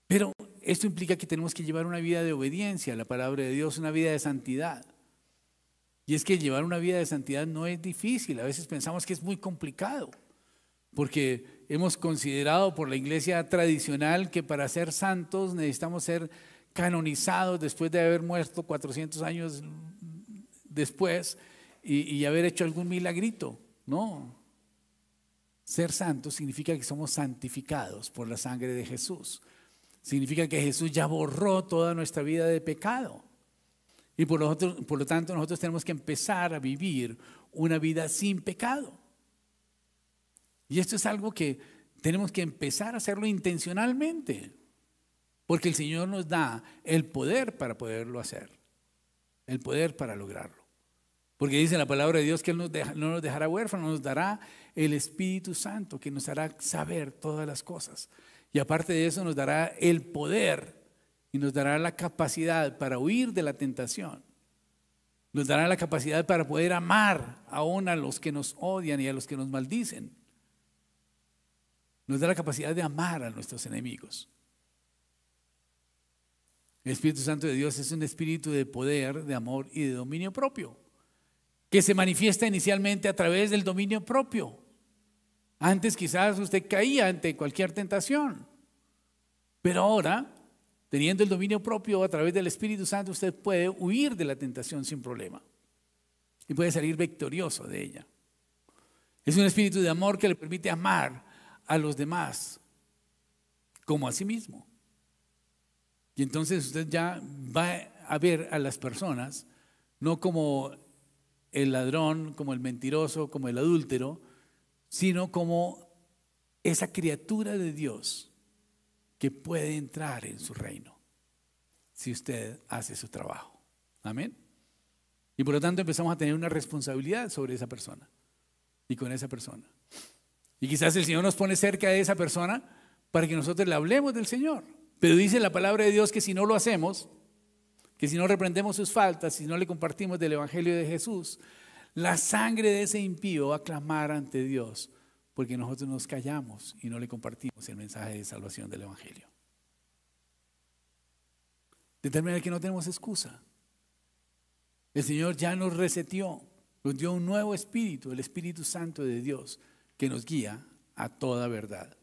Pero esto implica que tenemos que llevar una vida de obediencia a la palabra de Dios, una vida de santidad. Y es que llevar una vida de santidad no es difícil. A veces pensamos que es muy complicado, porque hemos considerado por la iglesia tradicional que para ser santos necesitamos ser canonizados después de haber muerto 400 años después y haber hecho algún milagrito. No. Ser santos significa que somos santificados por la sangre de Jesús. Significa que Jesús ya borró toda nuestra vida de pecado. Y por lo tanto nosotros tenemos que empezar a vivir una vida sin pecado. Y esto es algo que tenemos que empezar a hacerlo intencionalmente. Porque el Señor nos da el poder para poderlo hacer. El poder para lograrlo. Porque dice la palabra de Dios que Él no nos dejará huérfanos, nos dará el Espíritu Santo que nos hará saber todas las cosas. Y aparte de eso nos dará el poder y nos dará la capacidad para huir de la tentación. Nos dará la capacidad para poder amar aún a los que nos odian y a los que nos maldicen. Nos da la capacidad de amar a nuestros enemigos. El Espíritu Santo de Dios es un espíritu de poder, de amor y de dominio propio, que se manifiesta inicialmente a través del dominio propio. Antes quizás usted caía ante cualquier tentación, pero ahora, teniendo el dominio propio a través del Espíritu Santo, usted puede huir de la tentación sin problema y puede salir victorioso de ella. Es un espíritu de amor que le permite amar a los demás como a sí mismo. Y entonces usted ya va a ver a las personas no como el ladrón, como el mentiroso, como el adúltero, sino como esa criatura de Dios que puede entrar en su reino si usted hace su trabajo. Amén. Y por lo tanto empezamos a tener una responsabilidad sobre esa persona y con esa persona. Y quizás el Señor nos pone cerca de esa persona para que nosotros le hablemos del Señor. Pero dice la palabra de Dios que si no lo hacemos, que si no reprendemos sus faltas, si no le compartimos del Evangelio de Jesús, la sangre de ese impío va a clamar ante Dios porque nosotros nos callamos y no le compartimos el mensaje de salvación del Evangelio. De tal manera que no tenemos excusa. El Señor ya nos reseteó, nos dio un nuevo espíritu, el Espíritu Santo de Dios, que nos guía a toda verdad.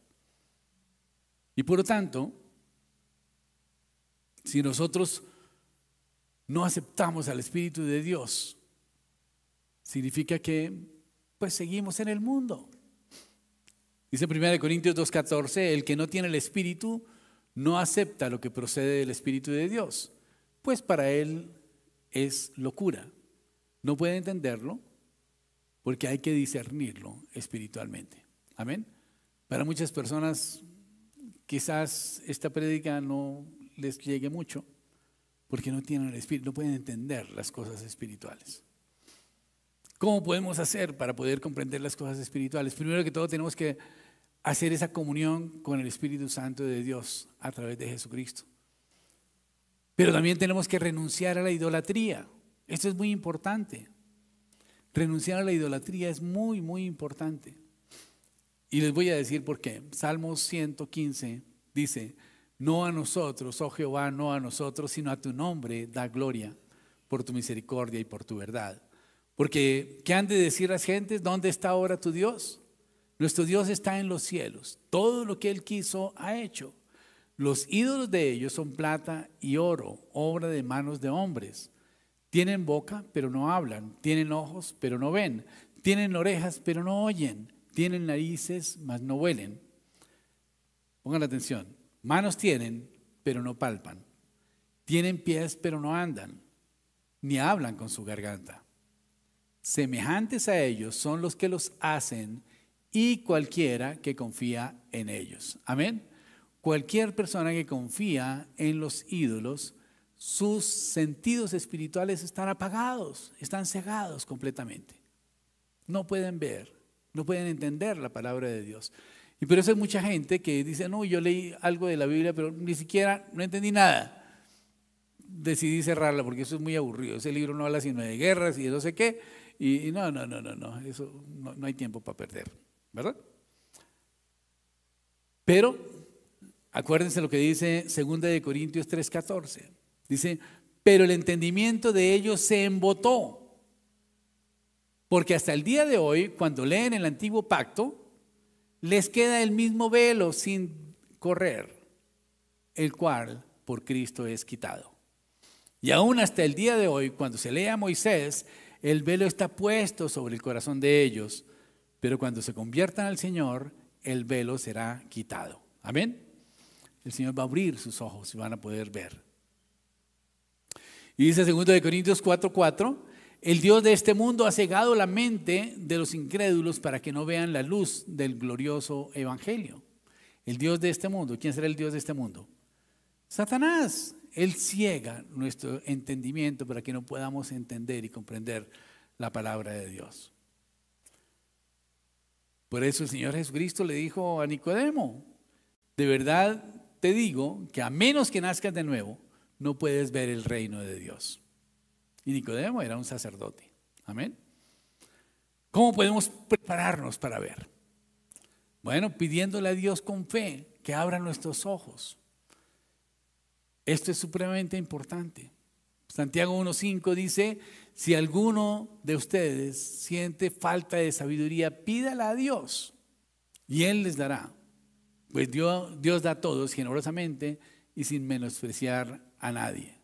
Y por lo tanto, si nosotros no aceptamos al Espíritu de Dios, significa que pues seguimos en el mundo. Dice 1 Corintios 2:14, el que no tiene el Espíritu no acepta lo que procede del Espíritu de Dios, pues para él es locura. No puede entenderlo porque hay que discernirlo espiritualmente. Amén. Para muchas personas quizás esta prédica no les llegue mucho porque no tienen el Espíritu, no pueden entender las cosas espirituales. ¿Cómo podemos hacer para poder comprender las cosas espirituales? Primero que todo tenemos que hacer esa comunión con el Espíritu Santo de Dios a través de Jesucristo. Pero también tenemos que renunciar a la idolatría. Esto es muy importante. Renunciar a la idolatría es muy, muy importante. Y les voy a decir por qué. Salmos 115 dice, no a nosotros, oh Jehová, no a nosotros, sino a tu nombre da gloria por tu misericordia y por tu verdad. Porque, ¿qué han de decir las gentes? ¿Dónde está ahora tu Dios? Nuestro Dios está en los cielos. Todo lo que Él quiso ha hecho. Los ídolos de ellos son plata y oro, obra de manos de hombres. Tienen boca, pero no hablan. Tienen ojos, pero no ven. Tienen orejas, pero no oyen. Tienen narices, mas no huelen. Pongan atención. Manos tienen, pero no palpan. Tienen pies, pero no andan. Ni hablan con su garganta. Semejantes a ellos son los que los hacen y cualquiera que confía en ellos. Amén. Cualquier persona que confía en los ídolos, sus sentidos espirituales están apagados, están cegados completamente. No pueden ver, no pueden entender la palabra de Dios. Y por eso hay mucha gente que dice, no, yo leí algo de la Biblia, pero ni siquiera no entendí nada. decidí cerrarla porque eso es muy aburrido. Ese libro no habla sino de guerras y de no sé qué. Y no, eso no hay tiempo para perder, ¿verdad? Pero acuérdense lo que dice 2 de Corintios 3:14. Dice, pero el entendimiento de ellos se embotó. Porque hasta el día de hoy, cuando leen el antiguo pacto, les queda el mismo velo sin correr, el cual por Cristo es quitado. Y aún hasta el día de hoy, cuando se lee a Moisés, el velo está puesto sobre el corazón de ellos, pero cuando se conviertan al Señor, el velo será quitado. Amén. El Señor va a abrir sus ojos y van a poder ver. Y dice 2 de Corintios 4:4, el Dios de este mundo ha cegado la mente de los incrédulos para que no vean la luz del glorioso evangelio. El Dios de este mundo, ¿quién será el Dios de este mundo? Satanás. Él ciega nuestro entendimiento para que no podamos entender y comprender la palabra de Dios. Por eso el Señor Jesucristo le dijo a Nicodemo, de verdad te digo que a menos que nazcas de nuevo, no puedes ver el reino de Dios. Y Nicodemo era un sacerdote. Amén. ¿Cómo podemos prepararnos para ver? Bueno, pidiéndole a Dios con fe que abra nuestros ojos. Esto es supremamente importante. Santiago 1:5 dice, si alguno de ustedes siente falta de sabiduría, pídala a Dios y Él les dará. Pues Dios da a todos generosamente y sin menospreciar a nadie.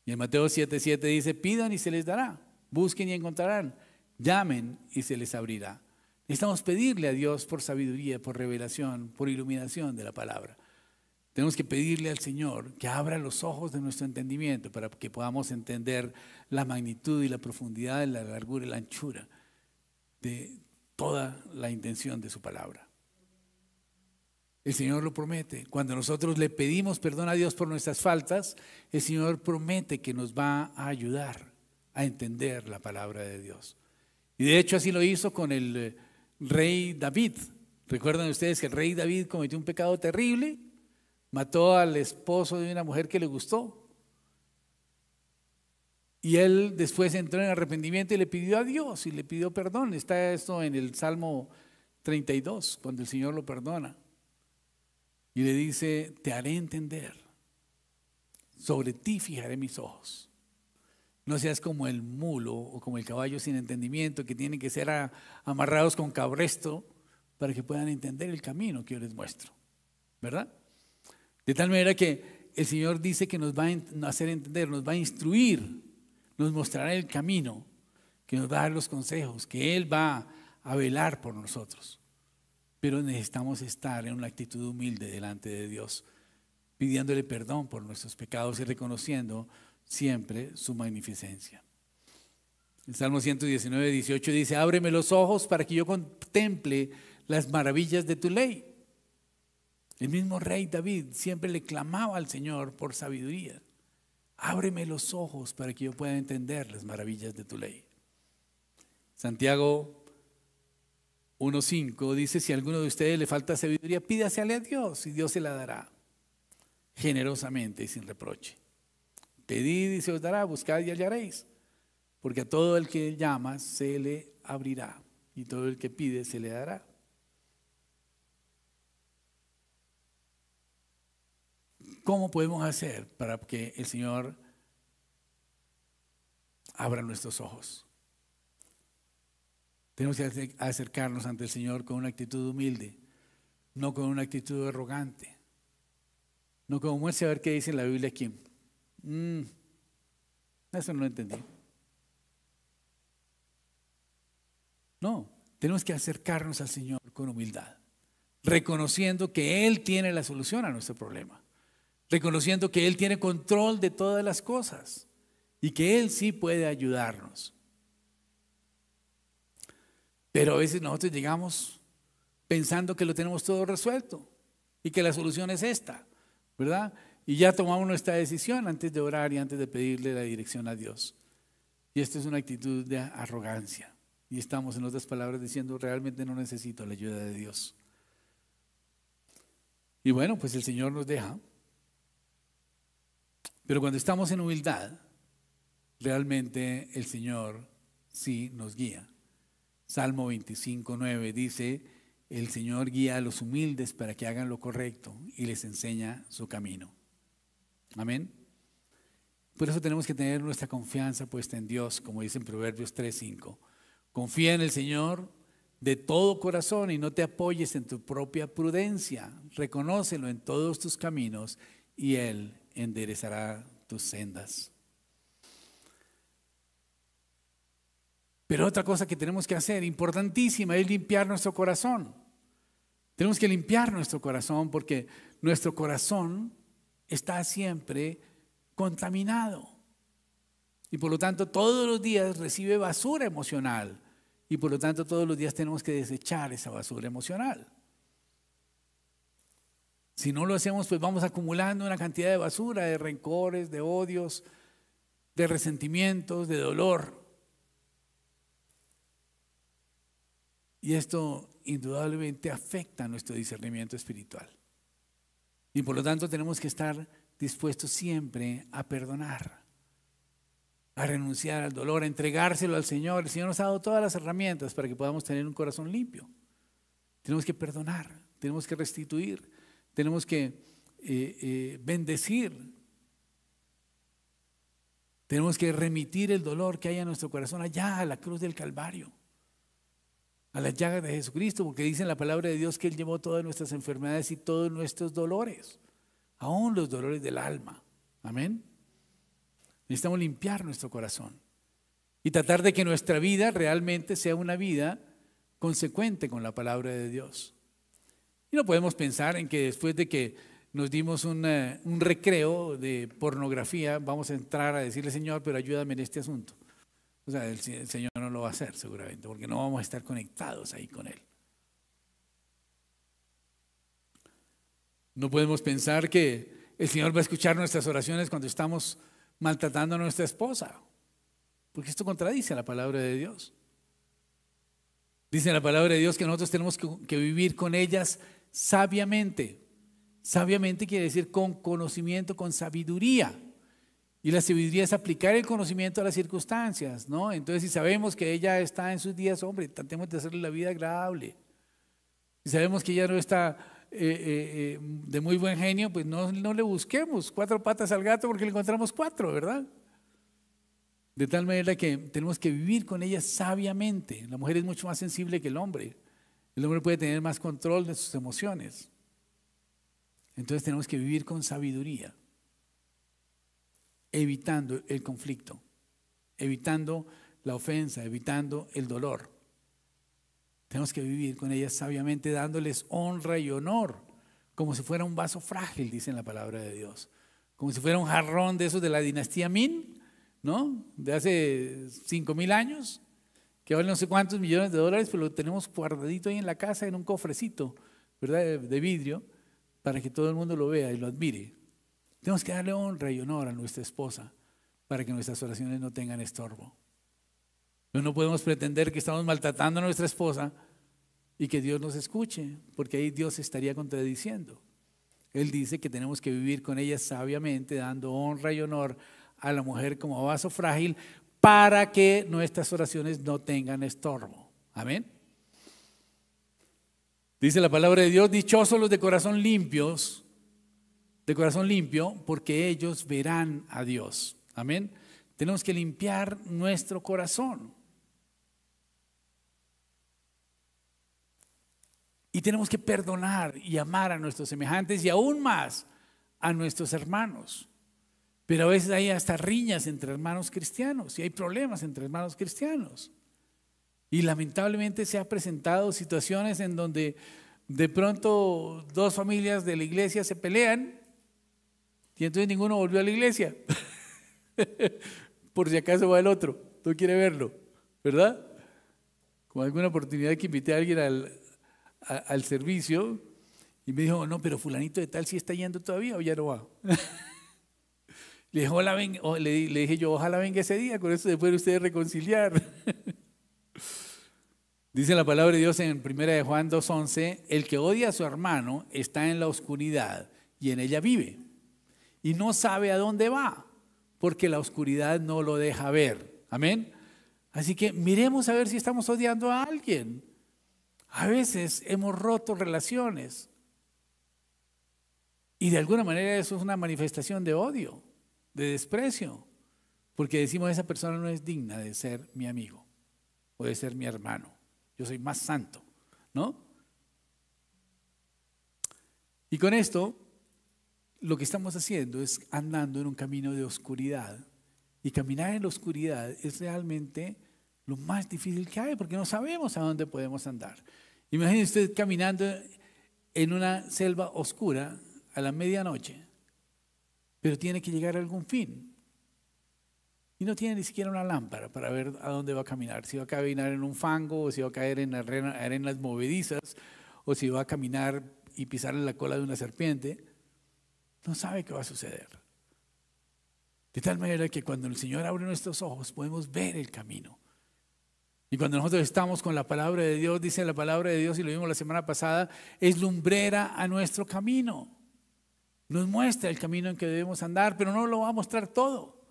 Y en Mateo 7:7 dice, pidan y se les dará, busquen y encontrarán, llamen y se les abrirá. Necesitamos pedirle a Dios por sabiduría, por revelación, por iluminación de la palabra. Tenemos que pedirle al Señor que abra los ojos de nuestro entendimiento para que podamos entender la magnitud y la profundidad, la largura y la anchura de toda la intención de su palabra. El Señor lo promete. Cuando nosotros le pedimos perdón a Dios por nuestras faltas, el Señor promete que nos va a ayudar a entender la palabra de Dios. Y de hecho así lo hizo con el rey David. ¿Recuerdan ustedes que el rey David cometió un pecado terrible? Mató al esposo de una mujer que le gustó. Y él después entró en arrepentimiento y le pidió a Dios y le pidió perdón. Está esto en el Salmo 32, cuando el Señor lo perdona. Y le dice, te haré entender, sobre ti fijaré mis ojos. No seas como el mulo o como el caballo sin entendimiento, que tienen que ser amarrados con cabresto para que puedan entender el camino que yo les muestro. ¿Verdad? De tal manera que el Señor dice que nos va a hacer entender, nos va a instruir, nos mostrará el camino, que nos va a dar los consejos, que Él va a velar por nosotros. Pero necesitamos estar en una actitud humilde delante de Dios, pidiéndole perdón por nuestros pecados y reconociendo siempre su magnificencia. El Salmo 119:18 dice, ábreme los ojos para que yo contemple las maravillas de tu ley. El mismo rey David siempre le clamaba al Señor por sabiduría. Ábreme los ojos para que yo pueda entender las maravillas de tu ley. Santiago 1:5 dice, si a alguno de ustedes le falta sabiduría, pídasele a Dios y Dios se la dará generosamente y sin reproche. Pedid y se os dará, buscad y hallaréis, porque a todo el que llama se le abrirá y todo el que pide se le dará. ¿Cómo podemos hacer para que el Señor abra nuestros ojos? Tenemos que acercarnos ante el Señor con una actitud humilde, no con una actitud arrogante, no como muestre a ver qué dice en la Biblia aquí. Eso no lo entendí. No, tenemos que acercarnos al Señor con humildad, reconociendo que Él tiene la solución a nuestro problema. Reconociendo que Él tiene control de todas las cosas y que Él sí puede ayudarnos. Pero a veces nosotros llegamos pensando que lo tenemos todo resuelto y que la solución es esta, ¿verdad? Y ya tomamos nuestra decisión antes de orar y antes de pedirle la dirección a Dios. Y esto es una actitud de arrogancia. Y estamos, en otras palabras, diciendo, realmente no necesito la ayuda de Dios. Y bueno, pues el Señor nos deja Pero cuando estamos en humildad, realmente el Señor sí nos guía. Salmo 25:9 dice: el Señor guía a los humildes para que hagan lo correcto y les enseña su camino. Amén. Por eso tenemos que tener nuestra confianza puesta en Dios, como dice en Proverbios 3:5. Confía en el Señor de todo corazón y no te apoyes en tu propia prudencia. Reconócelo en todos tus caminos y Él enderezará tus sendas. Pero otra cosa que tenemos que hacer, importantísima, es limpiar nuestro corazón. Tenemos que limpiar nuestro corazón porque nuestro corazón está siempre contaminado. Y por lo tanto todos los días recibe basura emocional. Y por lo tanto todos los días tenemos que desechar esa basura emocional. Si no lo hacemos, pues vamos acumulando una cantidad de basura, de rencores, de odios, de resentimientos, de dolor. Y esto indudablemente afecta nuestro discernimiento espiritual. Y por lo tanto tenemos que estar dispuestos siempre a perdonar, a renunciar al dolor, a entregárselo al Señor. El Señor nos ha dado todas las herramientas para que podamos tener un corazón limpio. Tenemos que perdonar, tenemos que restituir, tenemos que bendecir. Tenemos que remitir el dolor que hay en nuestro corazón allá a la cruz del Calvario, a las llagas de Jesucristo, porque dice en la palabra de Dios que Él llevó todas nuestras enfermedades y todos nuestros dolores, aún los dolores del alma. Amén. Necesitamos limpiar nuestro corazón y tratar de que nuestra vida realmente sea una vida consecuente con la palabra de Dios. Y no podemos pensar en que después de que nos dimos un recreo de pornografía, vamos a entrar a decirle: Señor, pero ayúdame en este asunto. O sea, el Señor no lo va a hacer seguramente, porque no vamos a estar conectados ahí con Él. No podemos pensar que el Señor va a escuchar nuestras oraciones cuando estamos maltratando a nuestra esposa, porque esto contradice la palabra de Dios. Dice la palabra de Dios que nosotros tenemos que vivir con ellas sabiamente. Sabiamente quiere decir con conocimiento, con sabiduría. Y la sabiduría es aplicar el conocimiento a las circunstancias, ¿no? Entonces, si sabemos que ella está en sus días, hombre, tratemos de hacerle la vida agradable. Si sabemos que ella no está de muy buen genio, pues no le busquemos 4 patas al gato porque le encontramos 4, ¿verdad? De tal manera que tenemos que vivir con ella sabiamente. La mujer es mucho más sensible que el hombre. El hombre puede tener más control de sus emociones. Entonces tenemos que vivir con sabiduría, evitando el conflicto, evitando la ofensa, evitando el dolor. Tenemos que vivir con ellas sabiamente, dándoles honra y honor, como si fuera un vaso frágil, dice en la palabra de Dios. Como si fuera un jarrón de esos de la dinastía Min, ¿no? De hace 5,000 años, que vale no sé cuántos millones de dólares, pero lo tenemos guardadito ahí en la casa, en un cofrecito, ¿verdad? De vidrio, para que todo el mundo lo vea y lo admire. Tenemos que darle honra y honor a nuestra esposa para que nuestras oraciones no tengan estorbo. Pero no podemos pretender que estamos maltratando a nuestra esposa y que Dios nos escuche, porque ahí Dios estaría contradiciendo. Él dice que tenemos que vivir con ella sabiamente, dando honra y honor a la mujer como vaso frágil para que nuestras oraciones no tengan estorbo. Amén. Dice la palabra de Dios: dichosos los de corazón limpio, porque ellos verán a Dios. Amén. Tenemos que limpiar nuestro corazón. Y tenemos que perdonar y amar a nuestros semejantes y aún más a nuestros hermanos. Pero a veces hay hasta riñas entre hermanos cristianos y hay problemas entre hermanos cristianos. Y lamentablemente se han presentado situaciones en donde de pronto 2 familias de la iglesia se pelean y entonces ninguno volvió a la iglesia. Por si acaso va el otro, no quiere verlo, ¿verdad? Con alguna oportunidad que invité a alguien al servicio y me dijo: no, pero fulanito de tal sí está yendo todavía o ya no va. Le dije yo: ojalá venga ese día, con eso se pueden ustedes reconciliar. Dice la palabra de Dios en 1 de Juan 2:11: el que odia a su hermano está en la oscuridad y en ella vive. y no sabe a dónde va, porque la oscuridad no lo deja ver. Amén. Así que miremos a ver si estamos odiando a alguien. A veces hemos roto relaciones y de alguna manera eso es una manifestación de odio, de desprecio, porque decimos esa persona no es digna de ser mi amigo o de ser mi hermano. Yo soy más santo, ¿no? Y con esto lo que estamos haciendo es andando en un camino de oscuridad, y caminar en la oscuridad es realmente lo más difícil que hay, porque no sabemos a dónde podemos andar. Imagínese usted caminando en una selva oscura a la medianoche, pero tiene que llegar a algún fin y no tiene ni siquiera una lámpara para ver a dónde va a caminar, si va a caminar en un fango o si va a caer en arenas movedizas o si va a caminar y pisar en la cola de una serpiente. No sabe qué va a suceder. De tal manera que cuando el Señor abre nuestros ojos podemos ver el camino. Y cuando nosotros estamos con la palabra de Dios, dice la palabra de Dios, y lo vimos la semana pasada, es lumbrera a nuestro camino. Nos muestra el camino en que debemos andar, pero no lo va a mostrar todo.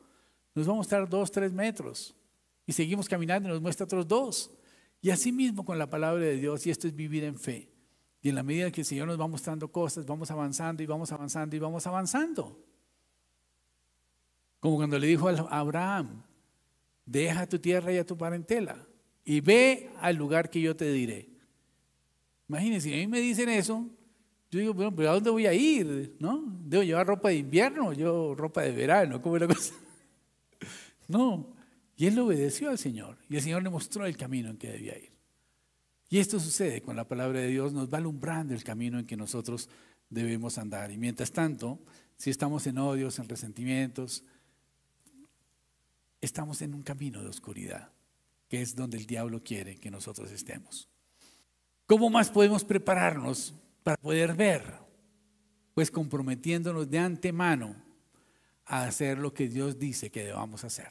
Nos va a mostrar 2, 3 metros. Y seguimos caminando y nos muestra otros 2. Y así mismo con la palabra de Dios, y esto es vivir en fe. Y en la medida que el Señor nos va mostrando cosas, vamos avanzando y vamos avanzando y vamos avanzando. Como cuando le dijo a Abraham, deja tu tierra y a tu parentela y ve al lugar que yo te diré. Imagínense, si a mí me dicen eso, yo digo, bueno, pero ¿a dónde voy a ir? ¿No? ¿Debo llevar ropa de invierno? Yo ropa de verano, ¿cómo es la cosa? No, y él le obedeció al Señor y el Señor le mostró el camino en que debía ir. Y esto sucede con la palabra de Dios, nos va alumbrando el camino en que nosotros debemos andar. Y mientras tanto, si estamos en odios, en resentimientos, estamos en un camino de oscuridad, que es donde el diablo quiere que nosotros estemos. ¿Cómo más podemos prepararnos para poder ver? Pues comprometiéndonos de antemano a hacer lo que Dios dice que debamos hacer.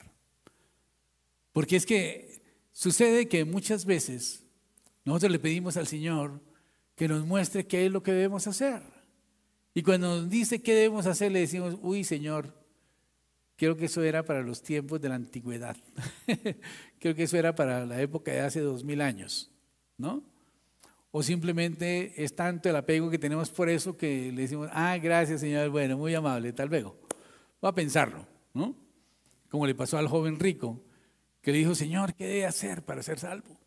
Porque es que sucede que muchas veces nosotros le pedimos al Señor que nos muestre qué es lo que debemos hacer. Y cuando nos dice qué debemos hacer, le decimos, uy, Señor, creo que eso era para los tiempos de la antigüedad. Creo que eso era para la época de hace 2000 años, ¿no? O simplemente es tanto el apego que tenemos por eso que le decimos, gracias, Señor, bueno, muy amable, tal vez. Va a pensarlo, ¿no? Como le pasó al joven rico, que le dijo, Señor, ¿qué debe hacer para ser salvo?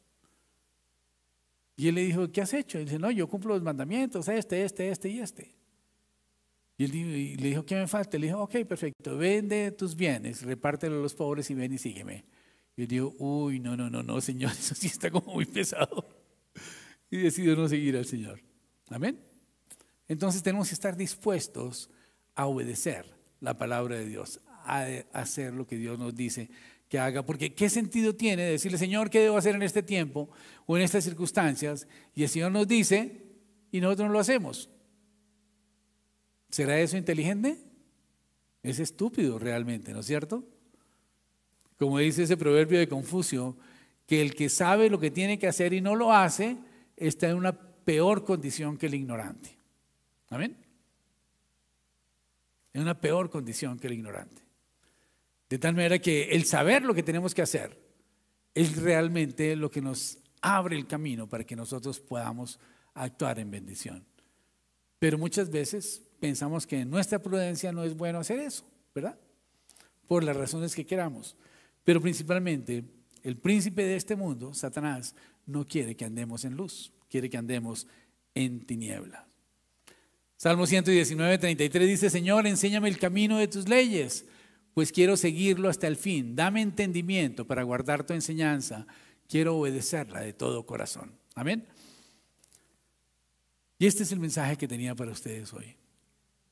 Y él le dijo, ¿qué has hecho? Y dice, no, yo cumplo los mandamientos, este y este. Y le dijo, ¿qué me falta? Le dijo, ok, perfecto, vende tus bienes, repártelo a los pobres y ven y sígueme. Y él dijo, uy, no, Señor, eso sí está como muy pesado. Y decidió no seguir al Señor. Amén. Entonces tenemos que estar dispuestos a obedecer la palabra de Dios, a hacer lo que Dios nos dice que haga, porque ¿qué sentido tiene decirle, Señor, qué debo hacer en este tiempo o en estas circunstancias? Y el Señor nos dice y nosotros no lo hacemos. ¿Será eso inteligente? Es estúpido realmente, ¿no es cierto? Como dice ese proverbio de Confucio, que el que sabe lo que tiene que hacer y no lo hace, está en una peor condición que el ignorante. ¿Amén? En una peor condición que el ignorante. De tal manera que el saber lo que tenemos que hacer es realmente lo que nos abre el camino para que nosotros podamos actuar en bendición. Pero muchas veces pensamos que en nuestra prudencia no es bueno hacer eso, ¿verdad? Por las razones que queramos. Pero principalmente el príncipe de este mundo, Satanás, no quiere que andemos en luz, quiere que andemos en tinieblas. Salmo 119, 33 dice, Señor, enséñame el camino de tus leyes, pues quiero seguirlo hasta el fin. Dame entendimiento para guardar tu enseñanza. Quiero obedecerla de todo corazón. Amén. Y este es el mensaje que tenía para ustedes hoy.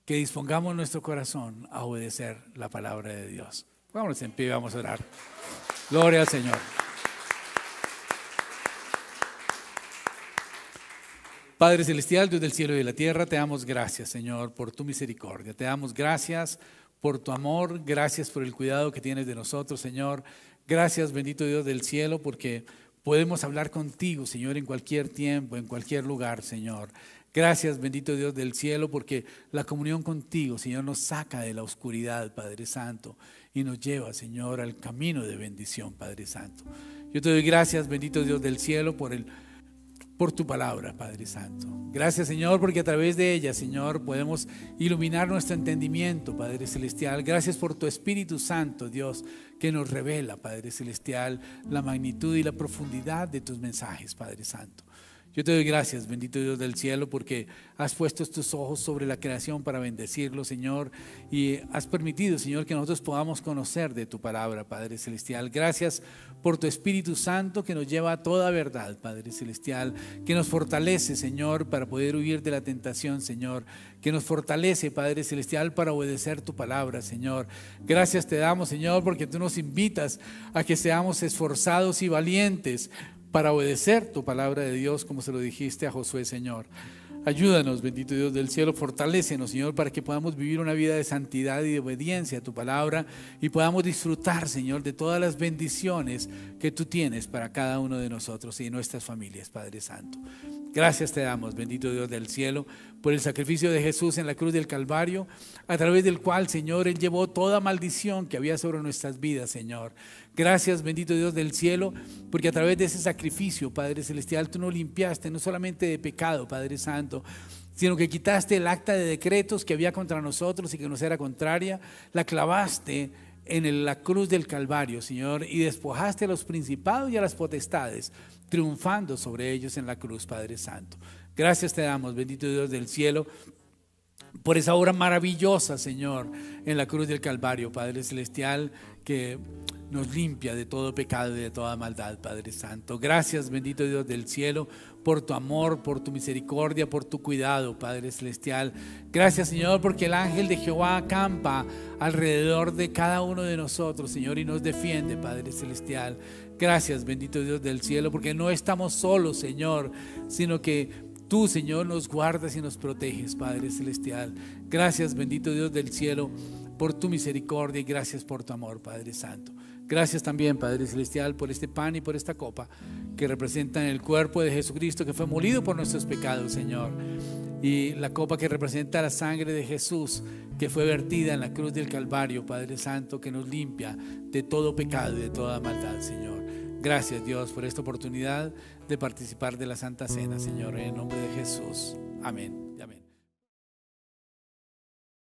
Que dispongamos nuestro corazón a obedecer la palabra de Dios. Vámonos en pie, vamos a orar. Gloria al Señor. Padre celestial, Dios del cielo y de la tierra, te damos gracias, Señor, por tu misericordia. Te damos gracias por tu amor, gracias por el cuidado que tienes de nosotros, Señor. Gracias, bendito Dios del cielo, porque podemos hablar contigo, Señor, en cualquier tiempo, en cualquier lugar, Señor. Gracias, bendito Dios del cielo, porque la comunión contigo, Señor, nos saca de la oscuridad, Padre Santo, y nos lleva, Señor, al camino de bendición, Padre Santo. Yo te doy gracias, bendito Dios del cielo, por tu palabra, Padre Santo. Gracias, Señor, porque a través de ella, Señor, podemos iluminar nuestro entendimiento, Padre Celestial. Gracias por tu Espíritu Santo, Dios, que nos revela, Padre Celestial, la magnitud y la profundidad de tus mensajes, Padre Santo. Yo te doy gracias, bendito Dios del cielo, porque has puesto tus ojos sobre la creación para bendecirlo, Señor, y has permitido, Señor, que nosotros podamos conocer de tu palabra, Padre Celestial. Gracias por tu Espíritu Santo que nos lleva a toda verdad, Padre Celestial, que nos fortalece, Señor, para poder huir de la tentación, Señor, que nos fortalece, Padre Celestial, para obedecer tu palabra, Señor. Gracias te damos, Señor, porque tú nos invitas a que seamos esforzados y valientes para obedecer tu palabra de Dios, como se lo dijiste a Josué, Señor. Ayúdanos, bendito Dios del cielo, fortalécenos, Señor, para que podamos vivir una vida de santidad y de obediencia a tu palabra y podamos disfrutar, Señor, de todas las bendiciones que tú tienes para cada uno de nosotros y nuestras familias, Padre Santo. Gracias te damos, bendito Dios del cielo, por el sacrificio de Jesús en la cruz del Calvario, a través del cual, Señor, Él llevó toda maldición que había sobre nuestras vidas, Señor. Gracias, bendito Dios del cielo, porque a través de ese sacrificio, Padre Celestial, tú nos limpiaste no solamente de pecado, Padre Santo, sino que quitaste el acta de decretos que había contra nosotros y que nos era contraria, la clavaste en la cruz del Calvario, Señor, y despojaste a los principados y a las potestades, triunfando sobre ellos en la cruz, Padre Santo. Gracias te damos, bendito Dios del cielo, por esa obra maravillosa, Señor, en la cruz del Calvario, Padre Celestial, que nos limpia de todo pecado y de toda maldad, Padre Santo. Gracias, bendito Dios del cielo, por tu amor, por tu misericordia, por tu cuidado, Padre Celestial. Gracias, Señor, porque el ángel de Jehová acampa alrededor de cada uno de nosotros, Señor, y nos defiende, Padre Celestial. Gracias, bendito Dios del cielo, porque no estamos solos, Señor, sino que tú, Señor, nos guardas y nos proteges, Padre Celestial. Gracias, bendito Dios del cielo, por tu misericordia y gracias por tu amor, Padre Santo. Gracias también, Padre Celestial, por este pan y por esta copa que representan el cuerpo de Jesucristo que fue molido por nuestros pecados, Señor. Y la copa que representa la sangre de Jesús que fue vertida en la cruz del Calvario, Padre Santo, que nos limpia de todo pecado y de toda maldad, Señor. Gracias, Dios, por esta oportunidad de participar de la Santa Cena, Señor, en el nombre de Jesús. Amén.